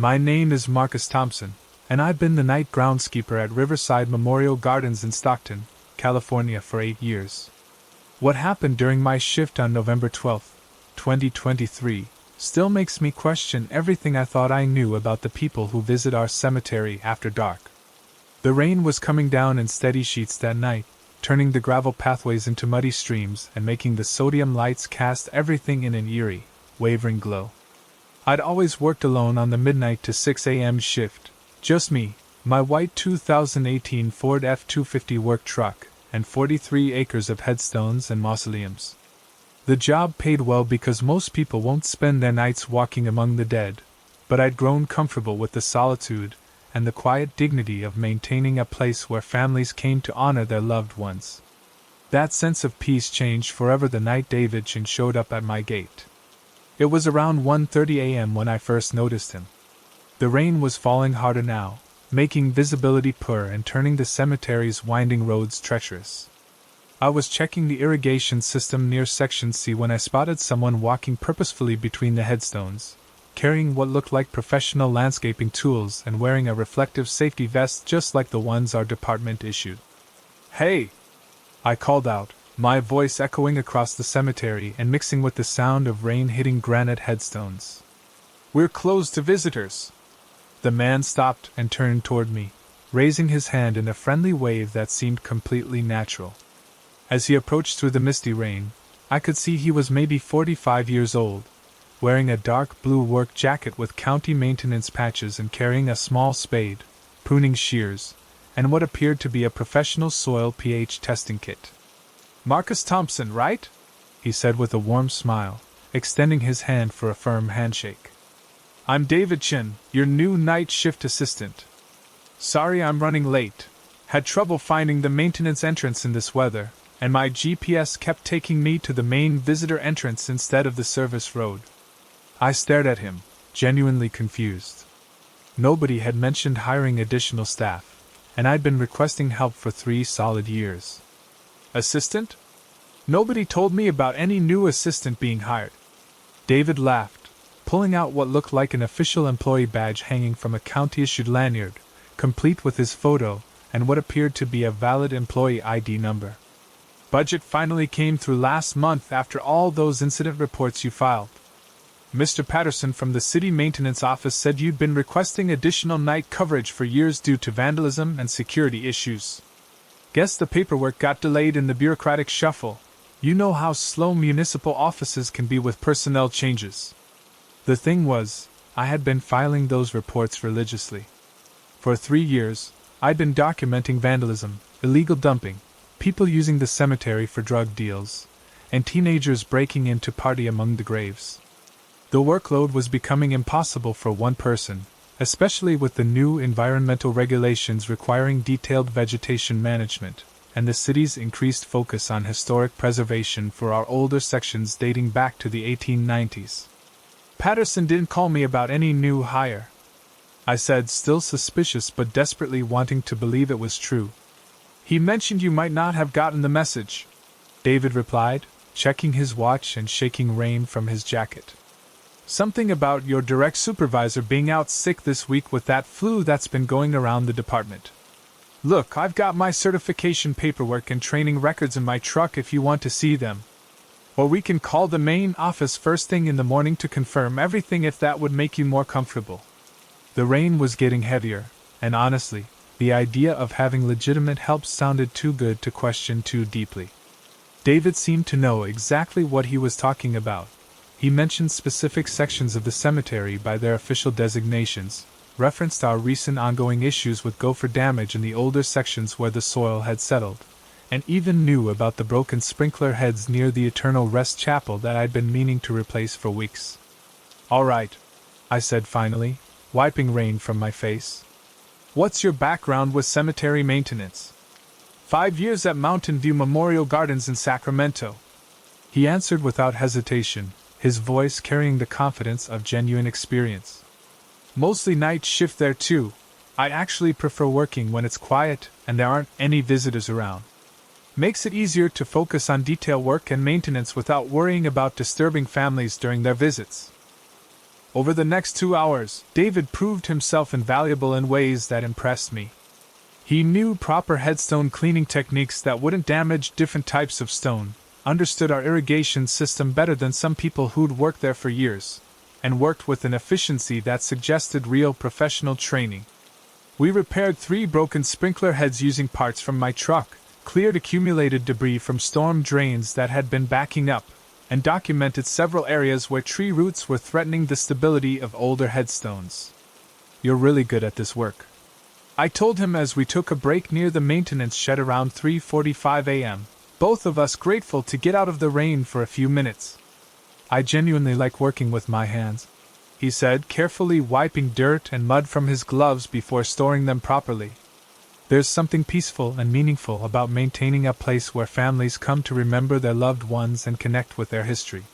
My name is Marcus Thompson, and I've been the night groundskeeper at Riverside Memorial Gardens in Stockton, California for 8 years. What happened during my shift on November 12, 2023, still makes me question everything I thought I knew about the people who visit our cemetery after dark. The rain was coming down in steady sheets that night, turning the gravel pathways into muddy streams and making the sodium lights cast everything in an eerie, wavering glow. I'd always worked alone on the midnight to 6 a.m. shift, just me, my white 2018 Ford F-250 work truck, and 43 acres of headstones and mausoleums. The job paid well because most people won't spend their nights walking among the dead, but I'd grown comfortable with the solitude and the quiet dignity of maintaining a place where families came to honor their loved ones. That sense of peace changed forever the night David Chin showed up at my gate. It was around 1:30 a.m. when I first noticed him. The rain was falling harder now, making visibility poor and turning the cemetery's winding roads treacherous. I was checking the irrigation system near Section C when I spotted someone walking purposefully between the headstones, carrying what looked like professional landscaping tools and wearing a reflective safety vest just like the ones our department issued. "Hey!" I called out, my voice echoing across the cemetery and mixing with the sound of rain hitting granite headstones. "We're closed to visitors." The man stopped and turned toward me, raising his hand in a friendly wave that seemed completely natural. As he approached through the misty rain, I could see he was maybe 45 years old, wearing a dark blue work jacket with county maintenance patches and carrying a small spade, pruning shears, and what appeared to be a professional soil pH testing kit. "Marcus Thompson, right?" he said with a warm smile, extending his hand for a firm handshake. "I'm David Chin, your new night shift assistant. Sorry I'm running late. Had trouble finding the maintenance entrance in this weather, and my GPS kept taking me to the main visitor entrance instead of the service road." I stared at him, genuinely confused. Nobody had mentioned hiring additional staff, and I'd been requesting help for 3 solid years. "Assistant? Nobody told me about any new assistant being hired." David laughed, pulling out what looked like an official employee badge hanging from a county-issued lanyard, complete with his photo and what appeared to be a valid employee ID number. "Budget finally came through last month after all those incident reports you filed. Mr. Patterson from the city maintenance office said you'd been requesting additional night coverage for years due to vandalism and security issues. Guess the paperwork got delayed in the bureaucratic shuffle. You know how slow municipal offices can be with personnel changes." The thing was, I had been filing those reports religiously. For 3 years, I'd been documenting vandalism, illegal dumping, people using the cemetery for drug deals, and teenagers breaking in to party among the graves. The workload was becoming impossible for one person, especially with the new environmental regulations requiring detailed vegetation management, and the city's increased focus on historic preservation for our older sections dating back to the 1890s. "Patterson didn't call me about any new hire," I said, still suspicious but desperately wanting to believe it was true. "He mentioned you might not have gotten the message," David replied, checking his watch and shaking rain from his jacket. "Something about your direct supervisor being out sick this week with that flu that's been going around the department. Look, I've got my certification paperwork and training records in my truck if you want to see them. Or we can call the main office first thing in the morning to confirm everything if that would make you more comfortable." The rain was getting heavier, and honestly, the idea of having legitimate help sounded too good to question too deeply. David seemed to know exactly what he was talking about. He mentioned specific sections of the cemetery by their official designations, referenced our recent ongoing issues with gopher damage in the older sections where the soil had settled, and even knew about the broken sprinkler heads near the Eternal Rest Chapel that I'd been meaning to replace for weeks. "All right," I said finally, wiping rain from my face. "What's your background with cemetery maintenance?" 5 years at Mountain View Memorial Gardens in Sacramento," he answered without hesitation, his voice carrying the confidence of genuine experience. "Mostly night shift there too. I actually prefer working when it's quiet and there aren't any visitors around. Makes it easier to focus on detail work and maintenance without worrying about disturbing families during their visits." Over the next 2 hours, David proved himself invaluable in ways that impressed me. He knew proper headstone cleaning techniques that wouldn't damage different types of stone, understood our irrigation system better than some people who'd worked there for years, and worked with an efficiency that suggested real professional training. We repaired 3 broken sprinkler heads using parts from my truck, cleared accumulated debris from storm drains that had been backing up, and documented several areas where tree roots were threatening the stability of older headstones. "You're really good at this work," I told him as we took a break near the maintenance shed around 3:45 a.m., both of us grateful to get out of the rain for a few minutes. "I genuinely like working with my hands," he said, carefully wiping dirt and mud from his gloves before storing them properly. "There's something peaceful and meaningful about maintaining a place where families come to remember their loved ones and connect with their history.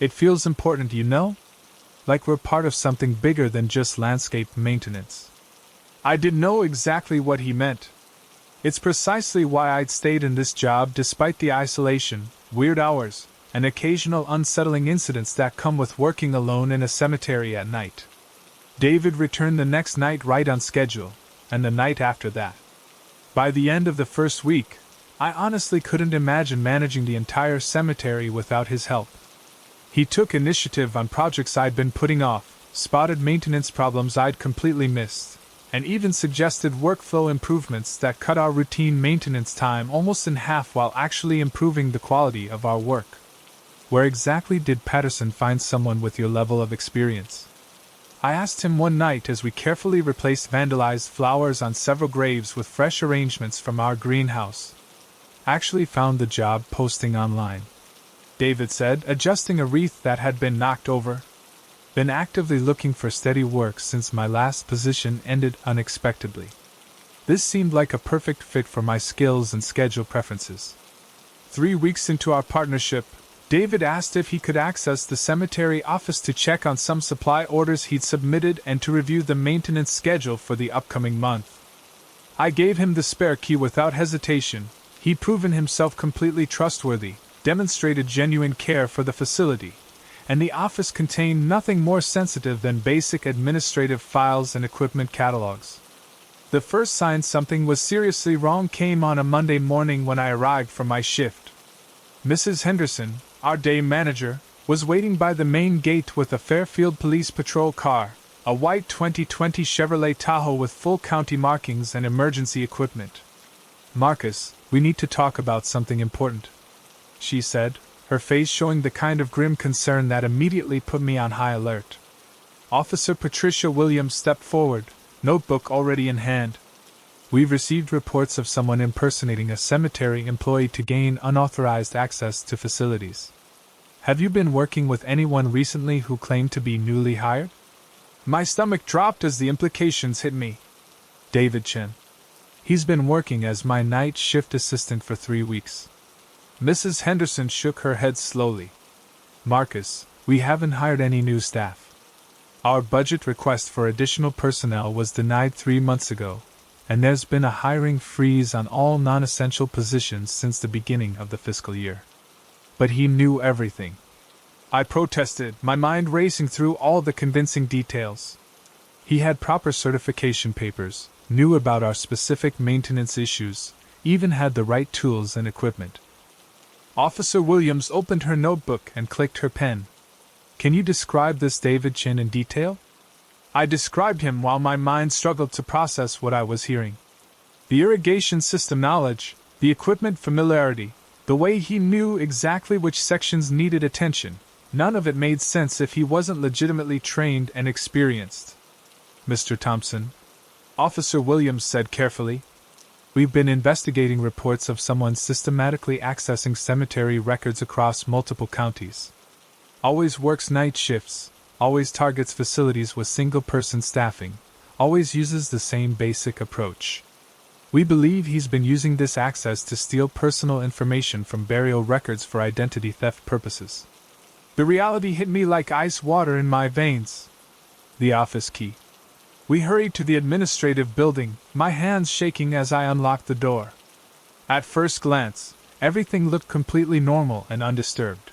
It feels important, you know? Like we're part of something bigger than just landscape maintenance." I didn't know exactly what he meant. It's precisely why I'd stayed in this job despite the isolation, weird hours, and occasional unsettling incidents that come with working alone in a cemetery at night. David returned the next night right on schedule, and the night after that. By the end of the first week, I honestly couldn't imagine managing the entire cemetery without his help. He took initiative on projects I'd been putting off, spotted maintenance problems I'd completely missed, and even suggested workflow improvements that cut our routine maintenance time almost in half while actually improving the quality of our work. "Where exactly did Patterson find someone with your level of experience?" I asked him one night as we carefully replaced vandalized flowers on several graves with fresh arrangements from our greenhouse. "Actually found the job posting online," David said, adjusting a wreath that had been knocked over. "Been actively looking for steady work since my last position ended unexpectedly. This seemed like a perfect fit for my skills and schedule preferences." 3 weeks into our partnership, David asked if he could access the cemetery office to check on some supply orders he'd submitted and to review the maintenance schedule for the upcoming month. I gave him the spare key without hesitation. He'd proven himself completely trustworthy, demonstrated genuine care for the facility, and the office contained nothing more sensitive than basic administrative files and equipment catalogs. The first sign something was seriously wrong came on a Monday morning when I arrived for my shift. Mrs. Henderson, our day manager, was waiting by the main gate with a Fairfield Police Patrol car, a white 2020 Chevrolet Tahoe with full county markings and emergency equipment. "Marcus, we need to talk about something important," she said, her face showing the kind of grim concern that immediately put me on high alert. Officer Patricia Williams stepped forward, notebook already in hand. "We've received reports of someone impersonating a cemetery employee to gain unauthorized access to facilities. Have you been working with anyone recently who claimed to be newly hired?" My stomach dropped as the implications hit me. "David Chen. He's been working as my night shift assistant for 3 weeks. Mrs. Henderson shook her head slowly. "Marcus, we haven't hired any new staff. Our budget request for additional personnel was denied 3 months ago, and there's been a hiring freeze on all non-essential positions since the beginning of the fiscal year." But he knew everything. I protested, my mind racing through all the convincing details. He had proper certification papers, knew about our specific maintenance issues, even had the right tools and equipment. Officer Williams opened her notebook and clicked her pen. "Can you describe this David Chin in detail?" I described him while my mind struggled to process what I was hearing. The irrigation system knowledge, the equipment familiarity, the way he knew exactly which sections needed attention, none of it made sense if he wasn't legitimately trained and experienced. "Mr. Thompson," Officer Williams said carefully, "we've been investigating reports of someone systematically accessing cemetery records across multiple counties. Always works night shifts, always targets facilities with single-person staffing, always uses the same basic approach. We believe he's been using this access to steal personal information from burial records for identity theft purposes." The reality hit me like ice water in my veins. The office key. We hurried to the administrative building, my hands shaking as I unlocked the door. At first glance, everything looked completely normal and undisturbed.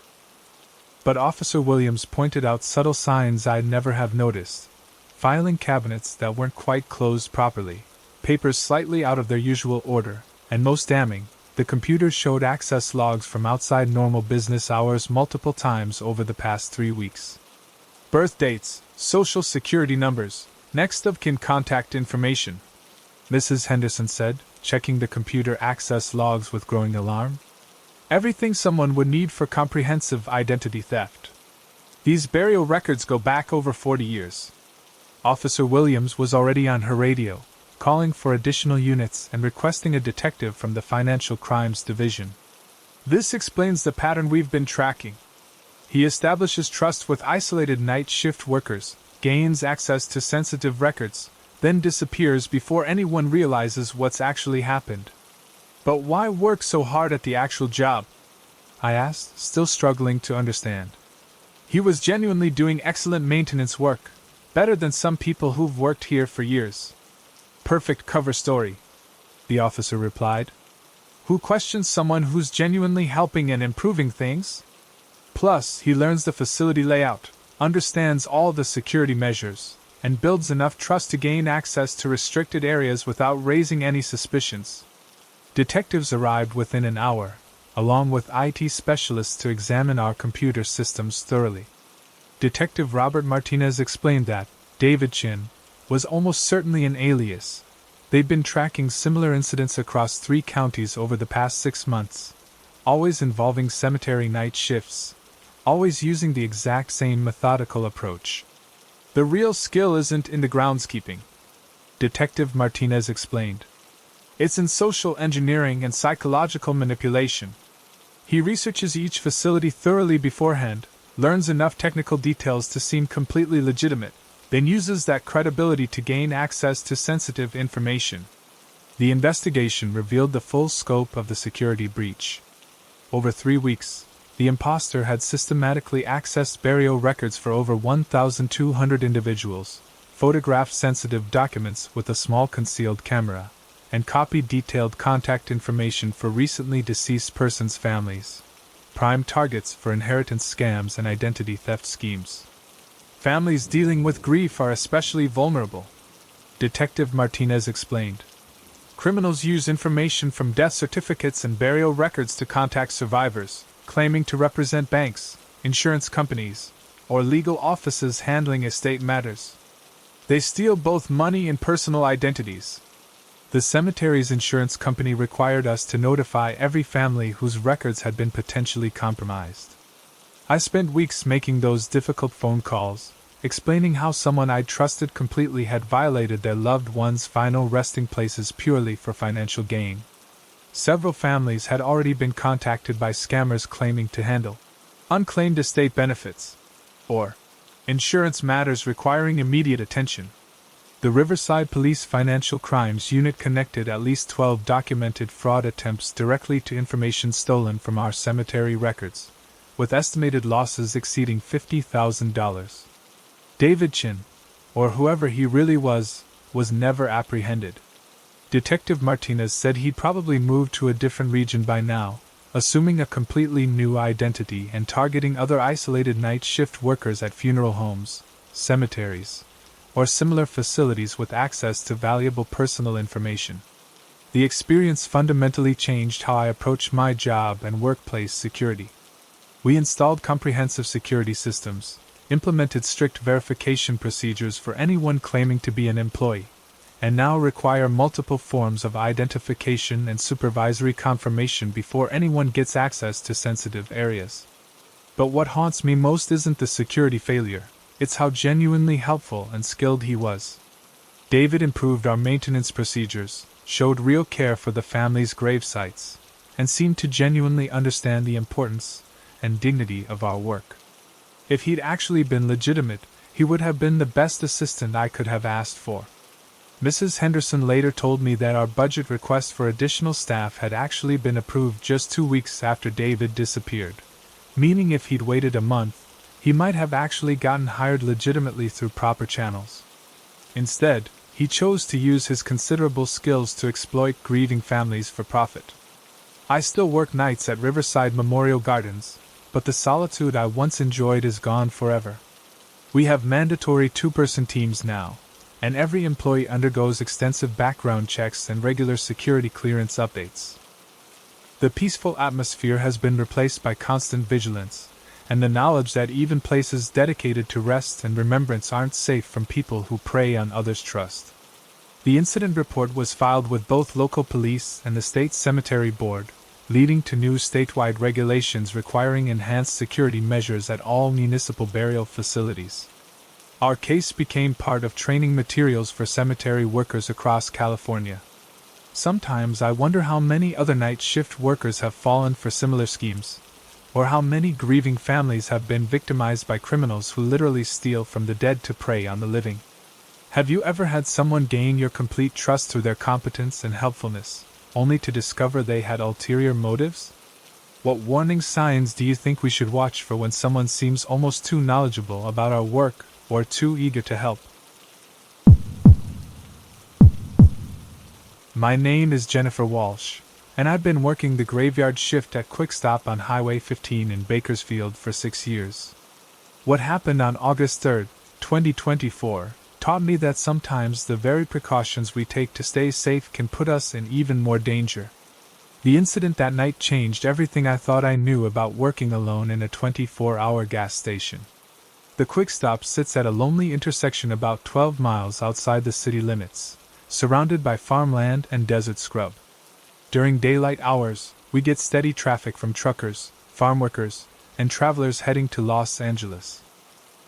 But Officer Williams pointed out subtle signs I'd never have noticed. Filing cabinets that weren't quite closed properly, papers slightly out of their usual order, and most damning, the computer showed access logs from outside normal business hours multiple times over the past 3 weeks. Birth dates, social security numbers, next of kin contact information, Mrs. Henderson said, checking the computer access logs with growing alarm. Everything someone would need for comprehensive identity theft. These burial records go back over 40 years. Officer Williams was already on her radio, calling for additional units and requesting a detective from the Financial Crimes Division. This explains the pattern we've been tracking. He establishes trust with isolated night shift workers, gains access to sensitive records, then disappears before anyone realizes what's actually happened. But why work so hard at the actual job? I asked, still struggling to understand. He was genuinely doing excellent maintenance work, better than some people who've worked here for years. Perfect cover story, the officer replied. Who questions someone who's genuinely helping and improving things? Plus, he learns the facility layout, understands all the security measures, and builds enough trust to gain access to restricted areas without raising any suspicions. Detectives arrived within an hour, along with IT specialists to examine our computer systems thoroughly. Detective Robert Martinez explained that David Chin was almost certainly an alias. They'd been tracking similar incidents across 3 counties over the past 6 months, always involving cemetery night shifts, always using the exact same methodical approach. The real skill isn't in the groundskeeping, Detective Martinez explained. It's in social engineering and psychological manipulation. He researches each facility thoroughly beforehand, learns enough technical details to seem completely legitimate, then uses that credibility to gain access to sensitive information. The investigation revealed the full scope of the security breach. Over 3 weeks, the imposter had systematically accessed burial records for over 1,200 individuals, photographed sensitive documents with a small concealed camera, and copied detailed contact information for recently deceased persons' families, prime targets for inheritance scams and identity theft schemes. Families dealing with grief are especially vulnerable, Detective Martinez explained. Criminals use information from death certificates and burial records to contact survivors, claiming to represent banks, insurance companies, or legal offices handling estate matters. They steal both money and personal identities. The cemetery's insurance company required us to notify every family whose records had been potentially compromised. I spent weeks making those difficult phone calls, explaining how someone I'd trusted completely had violated their loved ones' final resting places purely for financial gain. Several families had already been contacted by scammers claiming to handle unclaimed estate benefits or insurance matters requiring immediate attention. The Riverside Police Financial Crimes Unit connected at least 12 documented fraud attempts directly to information stolen from our cemetery records, with estimated losses exceeding $50,000. David Chin, or whoever he really was never apprehended. Detective Martinez said he'd probably moved to a different region by now, assuming a completely new identity and targeting other isolated night shift workers at funeral homes, cemeteries, or similar facilities with access to valuable personal information. The experience fundamentally changed how I approach my job and workplace security. We installed comprehensive security systems, implemented strict verification procedures for anyone claiming to be an employee, and now require multiple forms of identification and supervisory confirmation before anyone gets access to sensitive areas. But what haunts me most isn't the security failure, it's how genuinely helpful and skilled he was. David improved our maintenance procedures, showed real care for the family's grave sites, and seemed to genuinely understand the importance and dignity of our work. If he'd actually been legitimate, he would have been the best assistant I could have asked for. Mrs. Henderson later told me that our budget request for additional staff had actually been approved just 2 weeks after David disappeared, meaning if he'd waited a month, he might have actually gotten hired legitimately through proper channels. Instead, he chose to use his considerable skills to exploit grieving families for profit. I still work nights at Riverside Memorial Gardens, but the solitude I once enjoyed is gone forever. We have mandatory two-person teams now, and every employee undergoes extensive background checks and regular security clearance updates. The peaceful atmosphere has been replaced by constant vigilance, and the knowledge that even places dedicated to rest and remembrance aren't safe from people who prey on others' trust. The incident report was filed with both local police and the state cemetery board, leading to new statewide regulations requiring enhanced security measures at all municipal burial facilities. Our case became part of training materials for cemetery workers across California. Sometimes I wonder how many other night shift workers have fallen for similar schemes, or how many grieving families have been victimized by criminals who literally steal from the dead to prey on the living. Have you ever had someone gain your complete trust through their competence and helpfulness, only to discover they had ulterior motives? What warning signs do you think we should watch for when someone seems almost too knowledgeable about our work or too eager to help? My name is Jennifer Walsh, and I've been working the graveyard shift at Quick Stop on Highway 15 in Bakersfield for 6 years. What happened on August 3, 2024, taught me that sometimes the very precautions we take to stay safe can put us in even more danger. The incident that night changed everything I thought I knew about working alone in a 24-hour gas station. The Quick Stop sits at a lonely intersection about 12 miles outside the city limits, surrounded by farmland and desert scrub. During daylight hours, we get steady traffic from truckers, farm workers, and travelers heading to Los Angeles.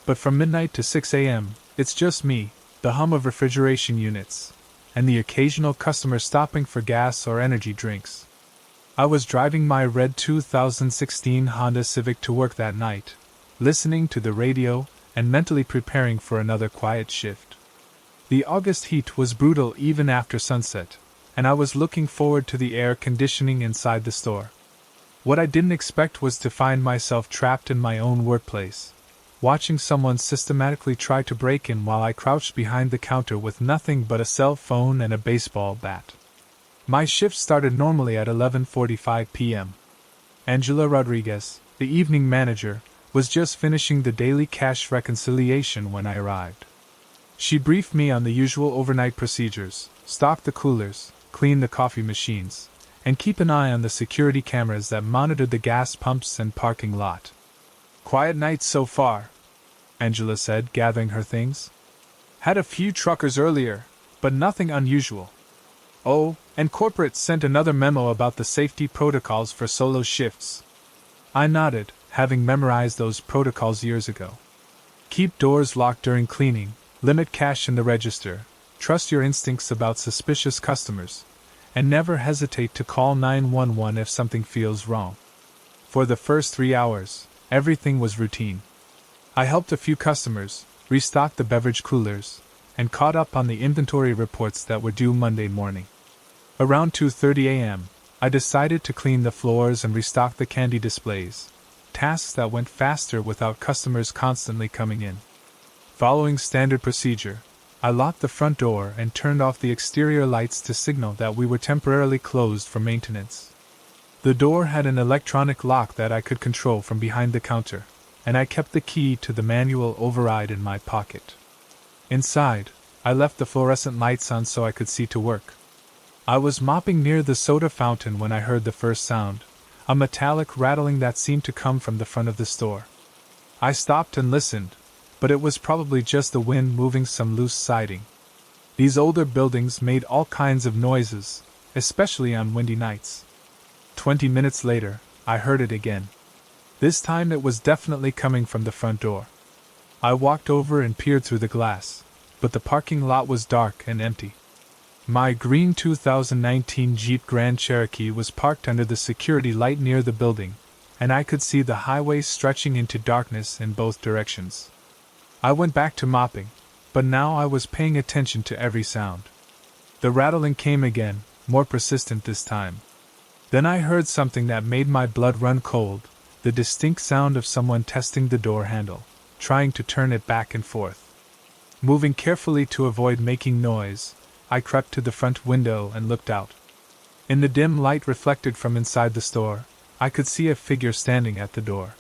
But from midnight to 6 a.m., it's just me, the hum of refrigeration units, and the occasional customer stopping for gas or energy drinks. I was driving my red 2016 Honda Civic to work that night, listening to the radio and mentally preparing for another quiet shift. The August heat was brutal even after sunset, and I was looking forward to the air conditioning inside the store. What I didn't expect was to find myself trapped in my own workplace, watching someone systematically try to break in while I crouched behind the counter with nothing but a cell phone and a baseball bat. My shift started normally at 11:45 p.m. Angela Rodriguez, the evening manager, was just finishing the daily cash reconciliation when I arrived. She briefed me on the usual overnight procedures: stock the coolers, clean the coffee machines, and keep an eye on the security cameras that monitored the gas pumps and parking lot. "Quiet night so far," Angela said, gathering her things. "Had a few truckers earlier, but nothing unusual. Oh, and corporate sent another memo about the safety protocols for solo shifts." I nodded, having memorized those protocols years ago. Keep doors locked during cleaning, limit cash in the register, trust your instincts about suspicious customers, and never hesitate to call 911 if something feels wrong. For the first 3 hours, everything was routine. I helped a few customers, restocked the beverage coolers, and caught up on the inventory reports that were due Monday morning. Around 2:30 a.m., I decided to clean the floors and restock the candy displays, tasks that went faster without customers constantly coming in. Following standard procedure, I locked the front door and turned off the exterior lights to signal that we were temporarily closed for maintenance. The door had an electronic lock that I could control from behind the counter, and I kept the key to the manual override in my pocket. Inside, I left the fluorescent lights on so I could see to work. I was mopping near the soda fountain when I heard the first sound, a metallic rattling that seemed to come from the front of the store. I stopped and listened, but it was probably just the wind moving some loose siding. These older buildings made all kinds of noises, especially on windy nights. 20 minutes later, I heard it again. This time it was definitely coming from the front door. I walked over and peered through the glass, but the parking lot was dark and empty. My green 2019 Jeep Grand Cherokee was parked under the security light near the building, and I could see the highway stretching into darkness in both directions. I went back to mopping, but now I was paying attention to every sound. The rattling came again, more persistent this time. Then I heard something that made my blood run cold, the distinct sound of someone testing the door handle, trying to turn it back and forth. Moving carefully to avoid making noise, I crept to the front window and looked out. In the dim light reflected from inside the store, I could see a figure standing at the door.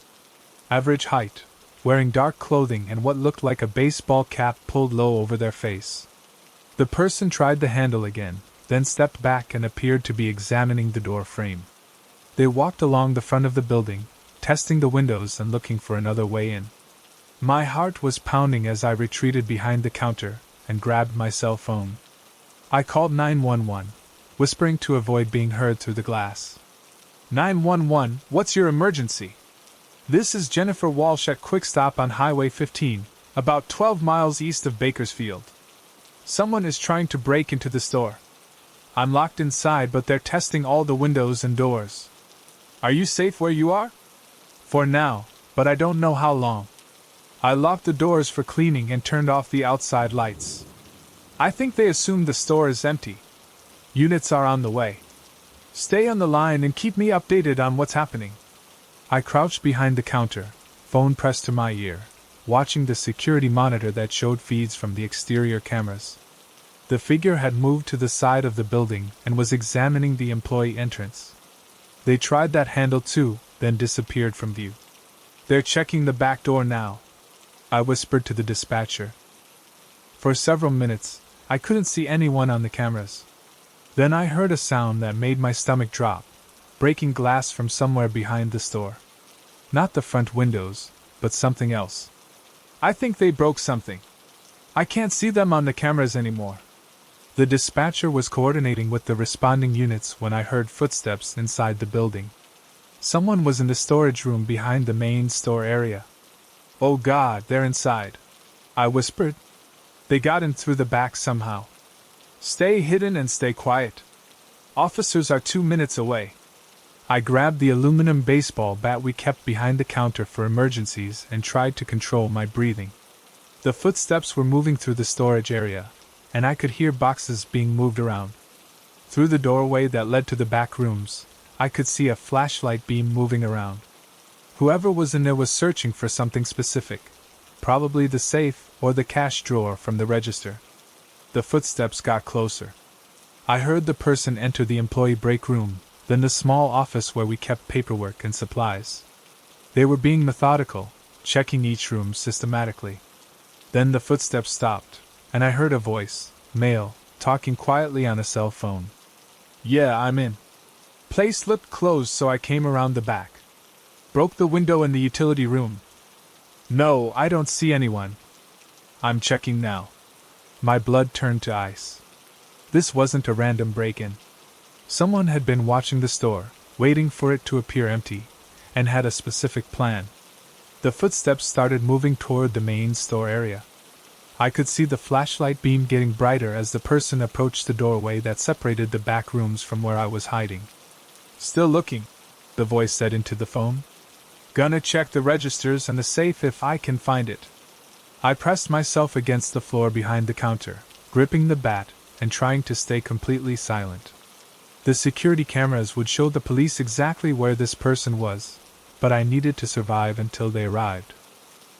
average height, wearing dark clothing and what looked like a baseball cap pulled low over their face. The person tried the handle again, then stepped back and appeared to be examining the door frame. They walked along the front of the building, testing the windows and looking for another way in. My heart was pounding as I retreated behind the counter and grabbed my cell phone. I called 911, whispering to avoid being heard through the glass. 911, what's your emergency? This is Jennifer Walsh at Quick Stop on Highway 15, about 12 miles east of Bakersfield. Someone is trying to break into the store. I'm locked inside, but they're testing all the windows and doors. Are you safe where you are? For now, but I don't know how long. I locked the doors for cleaning and turned off the outside lights. I think they assume the store is empty. Units are on the way. Stay on the line and keep me updated on what's happening. I crouched behind the counter, phone pressed to my ear, watching the security monitor that showed feeds from the exterior cameras. The figure had moved to the side of the building and was examining the employee entrance. They tried that handle too, then disappeared from view. They're checking the back door now, I whispered to the dispatcher. For several minutes, I couldn't see anyone on the cameras. Then I heard a sound that made my stomach drop, breaking glass from somewhere behind the store. Not the front windows, but something else. I think they broke something. I can't see them on the cameras anymore. The dispatcher was coordinating with the responding units when I heard footsteps inside the building. Someone was in the storage room behind the main store area. Oh God, they're inside, I whispered. They got in through the back somehow. Stay hidden and stay quiet. Officers are 2 minutes away. I grabbed the aluminum baseball bat we kept behind the counter for emergencies and tried to control my breathing. The footsteps were moving through the storage area, and I could hear boxes being moved around. Through the doorway that led to the back rooms, I could see a flashlight beam moving around. Whoever was in there was searching for something specific, probably the safe or the cash drawer from the register. The footsteps got closer. I heard the person enter the employee break room, then the small office where we kept paperwork and supplies. They were being methodical, checking each room systematically. Then the footsteps stopped, and I heard a voice, male, talking quietly on a cell phone. Yeah, I'm in. Place looked closed, so I came around the back. Broke the window in the utility room. No, I don't see anyone. I'm checking now. My blood turned to ice. This wasn't a random break-in. Someone had been watching the store, waiting for it to appear empty, and had a specific plan. The footsteps started moving toward the main store area. I could see the flashlight beam getting brighter as the person approached the doorway that separated the back rooms from where I was hiding. Still looking, the voice said into the phone. Gonna check the registers and the safe if I can find it. I pressed myself against the floor behind the counter, gripping the bat and trying to stay completely silent. The security cameras would show the police exactly where this person was, but I needed to survive until they arrived.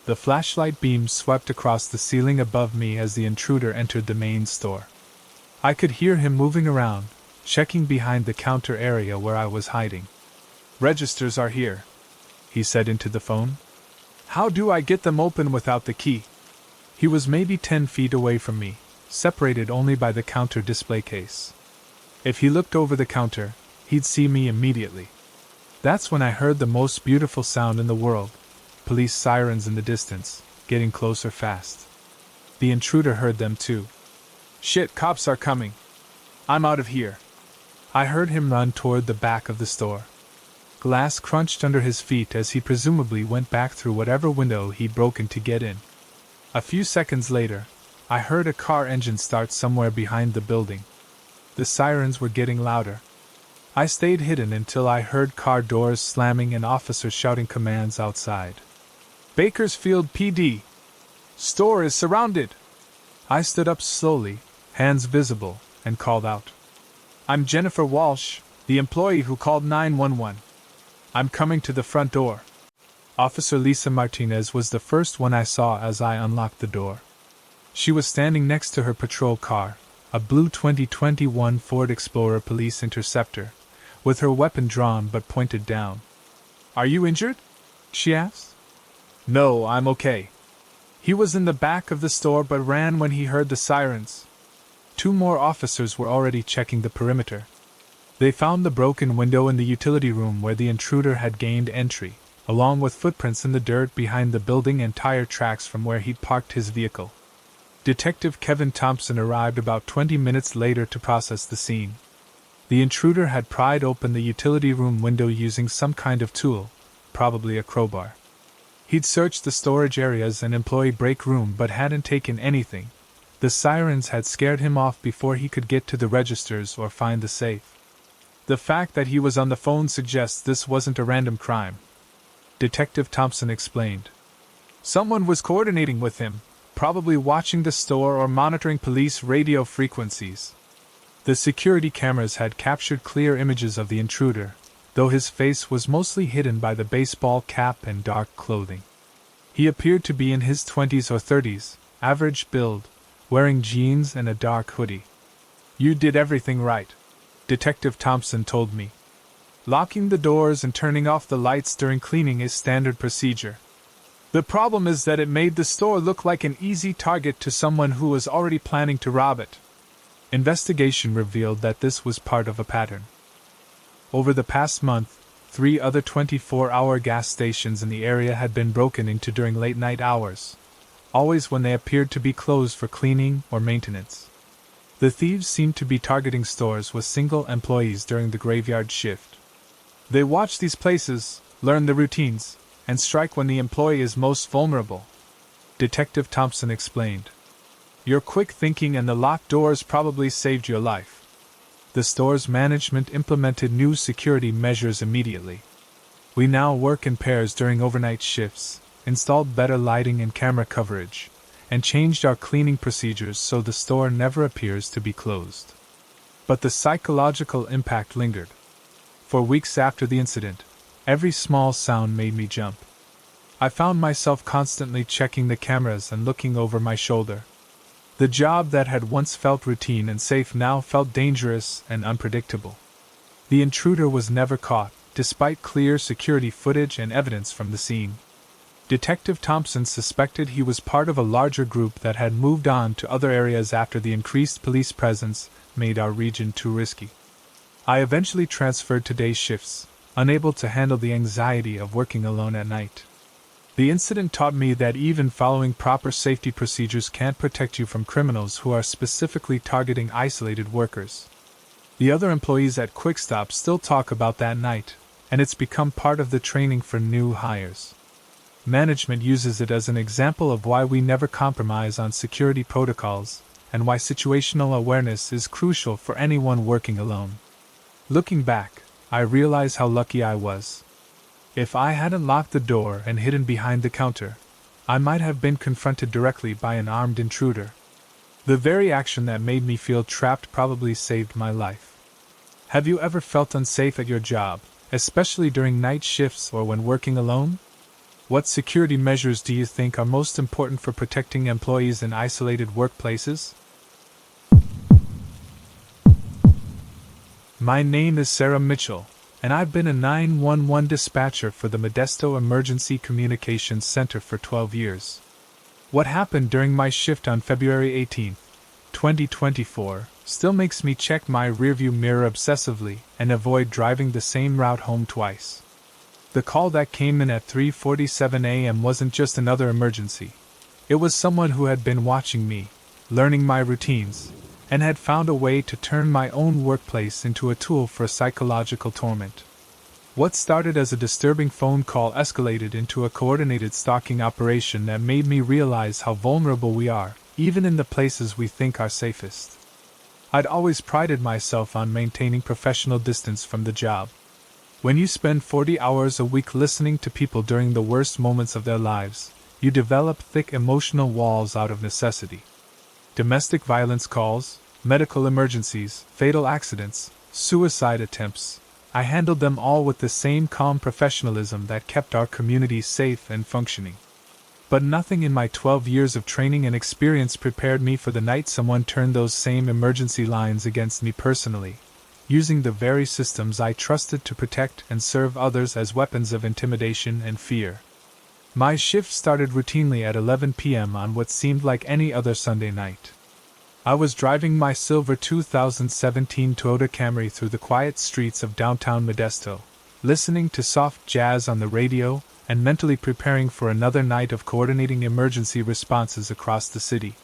The flashlight beam swept across the ceiling above me as the intruder entered the main store. I could hear him moving around, checking behind the counter area where I was hiding. Registers are here, he said into the phone. How do I get them open without the key? He was maybe 10 feet away from me, separated only by the counter display case. If he looked over the counter, he'd see me immediately. That's when I heard the most beautiful sound in the world, police sirens in the distance, getting closer fast. The intruder heard them too. Shit, cops are coming. I'm out of here. I heard him run toward the back of the store. Glass crunched under his feet as he presumably went back through whatever window he'd broken to get in. A few seconds later, I heard a car engine start somewhere behind the building. The sirens were getting louder. I stayed hidden until I heard car doors slamming and officers shouting commands outside. Bakersfield PD! Store is surrounded! I stood up slowly, hands visible, and called out. I'm Jennifer Walsh, the employee who called 911. I'm coming to the front door. Officer Lisa Martinez was the first one I saw as I unlocked the door. She was standing next to her patrol car, a blue 2021 Ford Explorer Police Interceptor, with her weapon drawn but pointed down. Are you injured? She asked. No, I'm okay. He was in the back of the store but ran when he heard the sirens. 2 more officers were already checking the perimeter. They found the broken window in the utility room where the intruder had gained entry, along with footprints in the dirt behind the building and tire tracks from where he'd parked his vehicle. Detective Kevin Thompson arrived about 20 minutes later to process the scene. The intruder had pried open the utility room window using some kind of tool, probably a crowbar. He'd searched the storage areas and employee break room but hadn't taken anything. The sirens had scared him off before he could get to the registers or find the safe. The fact that he was on the phone suggests this wasn't a random crime, Detective Thompson explained. Someone was coordinating with him, probably watching the store or monitoring police radio frequencies. The security cameras had captured clear images of the intruder, though his face was mostly hidden by the baseball cap and dark clothing. He appeared to be in his 20s or 30s, average build, wearing jeans and a dark hoodie. You did everything right, Detective Thompson told me. Locking the doors and turning off the lights during cleaning is standard procedure. The problem is that it made the store look like an easy target to someone who was already planning to rob it. Investigation revealed that this was part of a pattern. Over the past month, 3 other 24-hour gas stations in the area had been broken into during late-night hours, always when they appeared to be closed for cleaning or maintenance. The thieves seemed to be targeting stores with single employees during the graveyard shift. They watch these places, learn the routines, and strike when the employee is most vulnerable, Detective Thompson explained. Your quick thinking and the locked doors probably saved your life. The store's management implemented new security measures immediately. We now work in pairs during overnight shifts, installed better lighting and camera coverage, and changed our cleaning procedures so the store never appears to be closed. But the psychological impact lingered. For weeks after the incident, every small sound made me jump. I found myself constantly checking the cameras and looking over my shoulder. The job that had once felt routine and safe now felt dangerous and unpredictable. The intruder was never caught, despite clear security footage and evidence from the scene. Detective Thompson suspected he was part of a larger group that had moved on to other areas after the increased police presence made our region too risky. I eventually transferred to day shifts, unable to handle the anxiety of working alone at night. The incident taught me that even following proper safety procedures can't protect you from criminals who are specifically targeting isolated workers. The other employees at Quick Stop still talk about that night, and it's become part of the training for new hires. Management uses it as an example of why we never compromise on security protocols, and why situational awareness is crucial for anyone working alone. Looking back, I realize how lucky I was. If I hadn't locked the door and hidden behind the counter, I might have been confronted directly by an armed intruder. The very action that made me feel trapped probably saved my life. Have you ever felt unsafe at your job, especially during night shifts or when working alone? What security measures do you think are most important for protecting employees in isolated workplaces? My name is Sarah Mitchell, and I've been a 911 dispatcher for the Modesto Emergency Communications Center for 12 years. What happened during my shift on February 18, 2024, still makes me check my rearview mirror obsessively and avoid driving the same route home twice. The call that came in at 3:47 a.m. wasn't just another emergency. It was someone who had been watching me, learning my routines, and had found a way to turn my own workplace into a tool for psychological torment. What started as a disturbing phone call escalated into a coordinated stalking operation that made me realize how vulnerable we are, even in the places we think are safest. I'd always prided myself on maintaining professional distance from the job. When you spend 40 hours a week listening to people during the worst moments of their lives, you develop thick emotional walls out of necessity. Domestic violence calls, medical emergencies, fatal accidents, suicide attempts, I handled them all with the same calm professionalism that kept our community safe and functioning. But nothing in my 12 years of training and experience prepared me for the night someone turned those same emergency lines against me personally, using the very systems I trusted to protect and serve others as weapons of intimidation and fear. My shift started routinely at 11 p.m. on what seemed like any other Sunday night. I was driving my silver 2017 Toyota Camry through the quiet streets of downtown Modesto, listening to soft jazz on the radio and mentally preparing for another night of coordinating emergency responses across the city.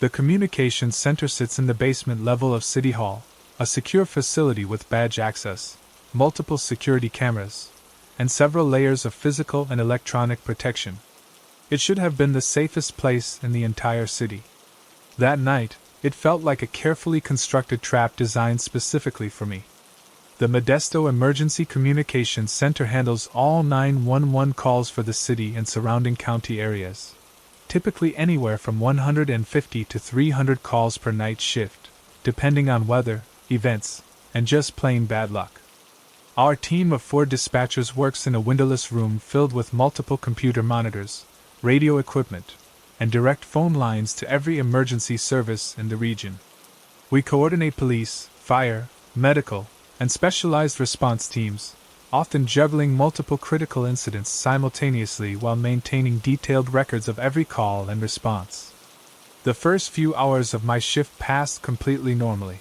The communications center sits in the basement level of City Hall, a secure facility with badge access, multiple security cameras, and several layers of physical and electronic protection. It should have been the safest place in the entire city. That night, it felt like a carefully constructed trap designed specifically for me. The Modesto Emergency Communications Center handles all 911 calls for the city and surrounding county areas, typically anywhere from 150 to 300 calls per night shift, depending on weather, events, and just plain bad luck. Our team of 4 dispatchers works in a windowless room filled with multiple computer monitors, radio equipment, and direct phone lines to every emergency service in the region. We coordinate police, fire, medical, and specialized response teams, often juggling multiple critical incidents simultaneously while maintaining detailed records of every call and response. The first few hours of my shift passed completely normally.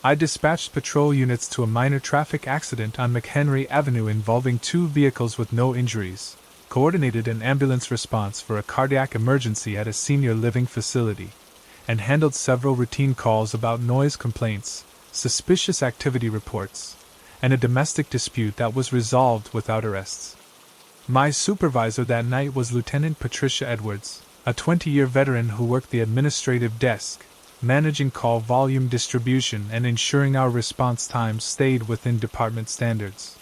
I dispatched patrol units to a minor traffic accident on McHenry Avenue involving 2 vehicles with no injuries, coordinated an ambulance response for a cardiac emergency at a senior living facility, and handled several routine calls about noise complaints, suspicious activity reports, and a domestic dispute that was resolved without arrests. My supervisor that night was Lieutenant Patricia Edwards, a 20-year veteran who worked the administrative desk, managing call volume distribution and ensuring our response times stayed within department standards.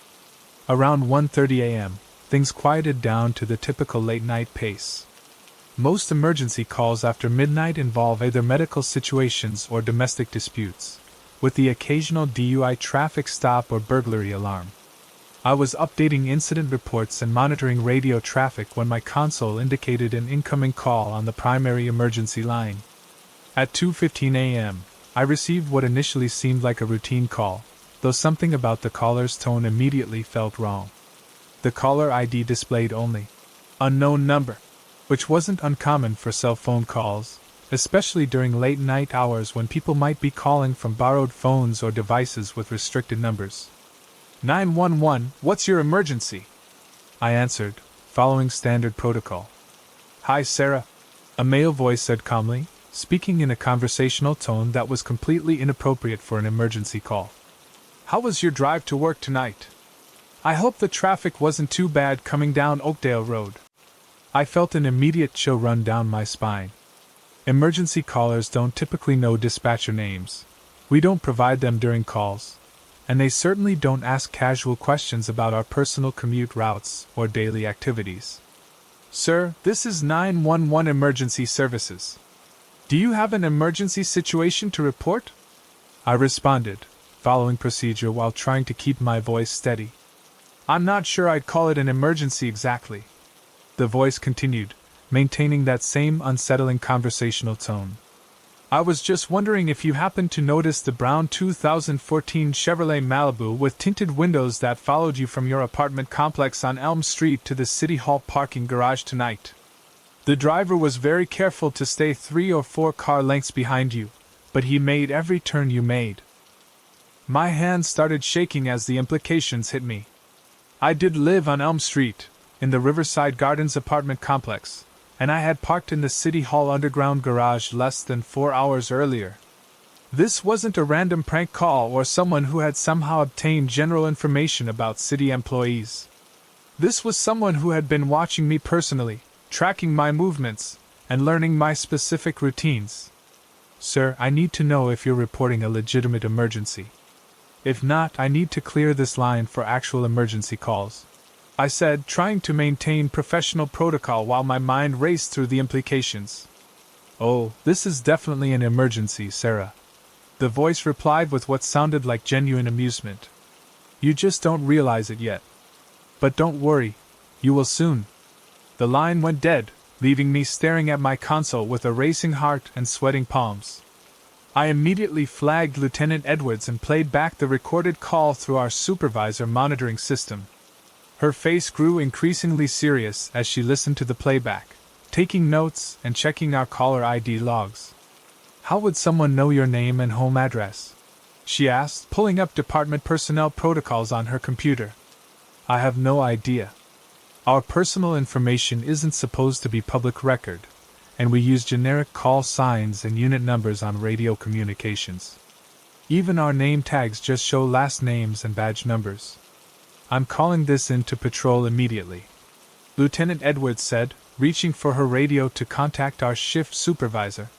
Around 1:30 a.m., things quieted down to the typical late-night pace. Most emergency calls after midnight involve either medical situations or domestic disputes, with the occasional DUI traffic stop or burglary alarm. I was updating incident reports and monitoring radio traffic when my console indicated an incoming call on the primary emergency line. At 2:15 a.m., I received what initially seemed like a routine call, though something about the caller's tone immediately felt wrong. The caller ID displayed only unknown number, which wasn't uncommon for cell phone calls, especially during late night hours when people might be calling from borrowed phones or devices with restricted numbers. 911, what's your emergency? I answered, following standard protocol. Hi, Sarah, a male voice said calmly, speaking in a conversational tone that was completely inappropriate for an emergency call. How was your drive to work tonight? I hope the traffic wasn't too bad coming down Oakdale Road. I felt an immediate chill run down my spine. Emergency callers don't typically know dispatcher names. We don't provide them during calls, and they certainly don't ask casual questions about our personal commute routes or daily activities. Sir, this is 911 Emergency Services. Do you have an emergency situation to report? I responded, following procedure while trying to keep my voice steady. I'm not sure I'd call it an emergency exactly. The voice continued, maintaining that same unsettling conversational tone. I was just wondering if you happened to notice the brown 2014 Chevrolet Malibu with tinted windows that followed you from your apartment complex on Elm Street to the City Hall parking garage tonight. The driver was very careful to stay 3 or 4 car lengths behind you, but he made every turn you made. My hands started shaking as the implications hit me. I did live on Elm Street, in the Riverside Gardens apartment complex, and I had parked in the City Hall underground garage less than 4 hours earlier. This wasn't a random prank call or someone who had somehow obtained general information about city employees. This was someone who had been watching me personally, tracking my movements, and learning my specific routines. Sir, I need to know if you're reporting a legitimate emergency. If not, I need to clear this line for actual emergency calls, I said, trying to maintain professional protocol while my mind raced through the implications. Oh, this is definitely an emergency, Sarah. The voice replied with what sounded like genuine amusement. You just don't realize it yet. But don't worry, you will soon. The line went dead, leaving me staring at my console with a racing heart and sweating palms. I immediately flagged Lieutenant Edwards and played back the recorded call through our supervisor monitoring system. Her face grew increasingly serious as she listened to the playback, taking notes and checking our caller ID logs. How would someone know your name and home address? She asked, pulling up department personnel protocols on her computer. I have no idea. Our personal information isn't supposed to be public record, and we use generic call signs and unit numbers on radio communications. Even our name tags just show last names and badge numbers. I'm calling this in to patrol immediately, Lieutenant Edwards said, reaching for her radio to contact our shift supervisor.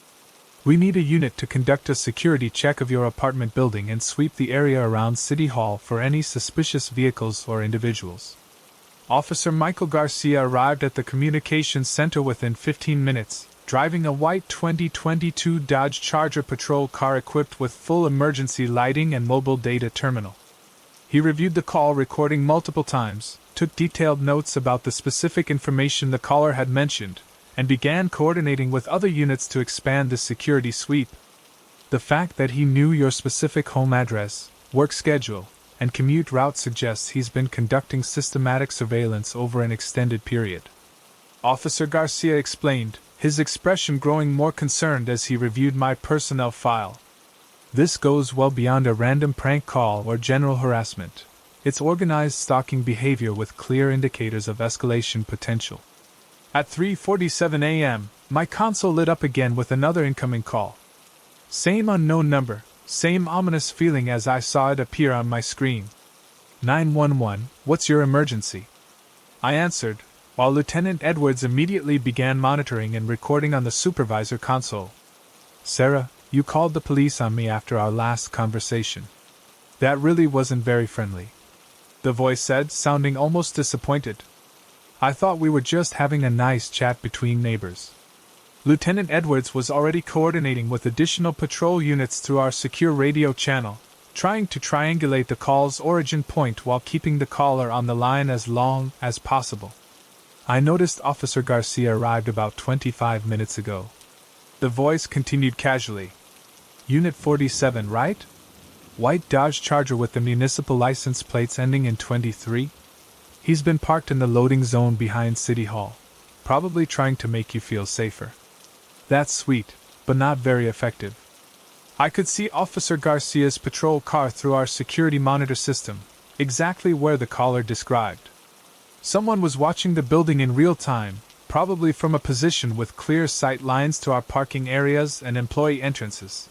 We need a unit to conduct a security check of your apartment building and sweep the area around City Hall for any suspicious vehicles or individuals. Officer Michael Garcia arrived at the communications center within 15 minutes, driving a white 2022 Dodge Charger patrol car equipped with full emergency lighting and mobile data terminal. He reviewed the call recording multiple times, took detailed notes about the specific information the caller had mentioned, and began coordinating with other units to expand the security sweep. The fact that he knew your specific home address, work schedule, and commute route suggests he's been conducting systematic surveillance over an extended period. Officer Garcia explained, his expression growing more concerned as he reviewed my personnel file. This goes well beyond a random prank call or general harassment. It's organized stalking behavior with clear indicators of escalation potential. At 3:47 a.m., my console lit up again with another incoming call. Same unknown number, same ominous feeling as I saw it appear on my screen. 911, what's your emergency? I answered, while Lieutenant Edwards immediately began monitoring and recording on the supervisor console. Sarah, you called the police on me after our last conversation. That really wasn't very friendly, the voice said, sounding almost disappointed. I thought we were just having a nice chat between neighbors. Lieutenant Edwards was already coordinating with additional patrol units through our secure radio channel, trying to triangulate the call's origin point while keeping the caller on the line as long as possible. I noticed Officer Garcia arrived about 25 minutes ago. The voice continued casually. Unit 47, right? White Dodge Charger with the municipal license plates ending in 23? He's been parked in the loading zone behind City Hall, probably trying to make you feel safer. That's sweet, but not very effective. I could see Officer Garcia's patrol car through our security monitor system, exactly where the caller described. Someone was watching the building in real time, probably from a position with clear sight lines to our parking areas and employee entrances.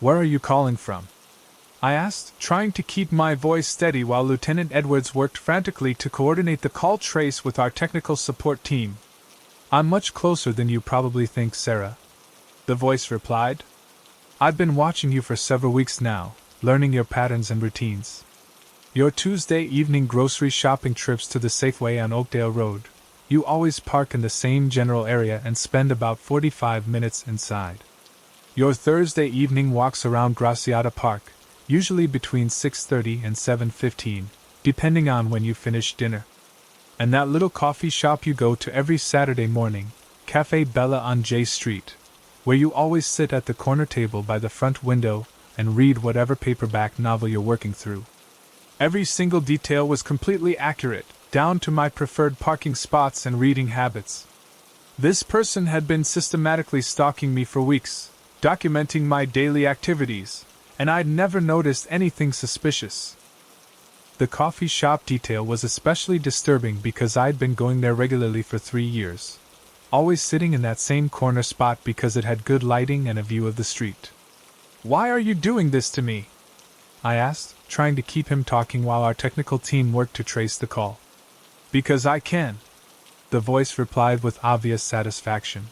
Where are you calling from? I asked, trying to keep my voice steady while Lieutenant Edwards worked frantically to coordinate the call trace with our technical support team. I'm much closer than you probably think, Sarah, the voice replied. I've been watching you for several weeks now, learning your patterns and routines. Your Tuesday evening grocery shopping trips to the Safeway on Oakdale Road. You always park in the same general area and spend about 45 minutes inside. Your Thursday evening walks around Graciata Park, usually between 6:30 and 7:15, depending on when you finish dinner. And that little coffee shop you go to every Saturday morning, Cafe Bella on J Street, where you always sit at the corner table by the front window and read whatever paperback novel you're working through. Every single detail was completely accurate, down to my preferred parking spots and reading habits. This person had been systematically stalking me for weeks, documenting my daily activities, and I'd never noticed anything suspicious. The coffee shop detail was especially disturbing because I'd been going there regularly for 3 years, always sitting in that same corner spot because it had good lighting and a view of the street. Why are you doing this to me? I asked, trying to keep him talking while our technical team worked to trace the call. Because I can, the voice replied with obvious satisfaction.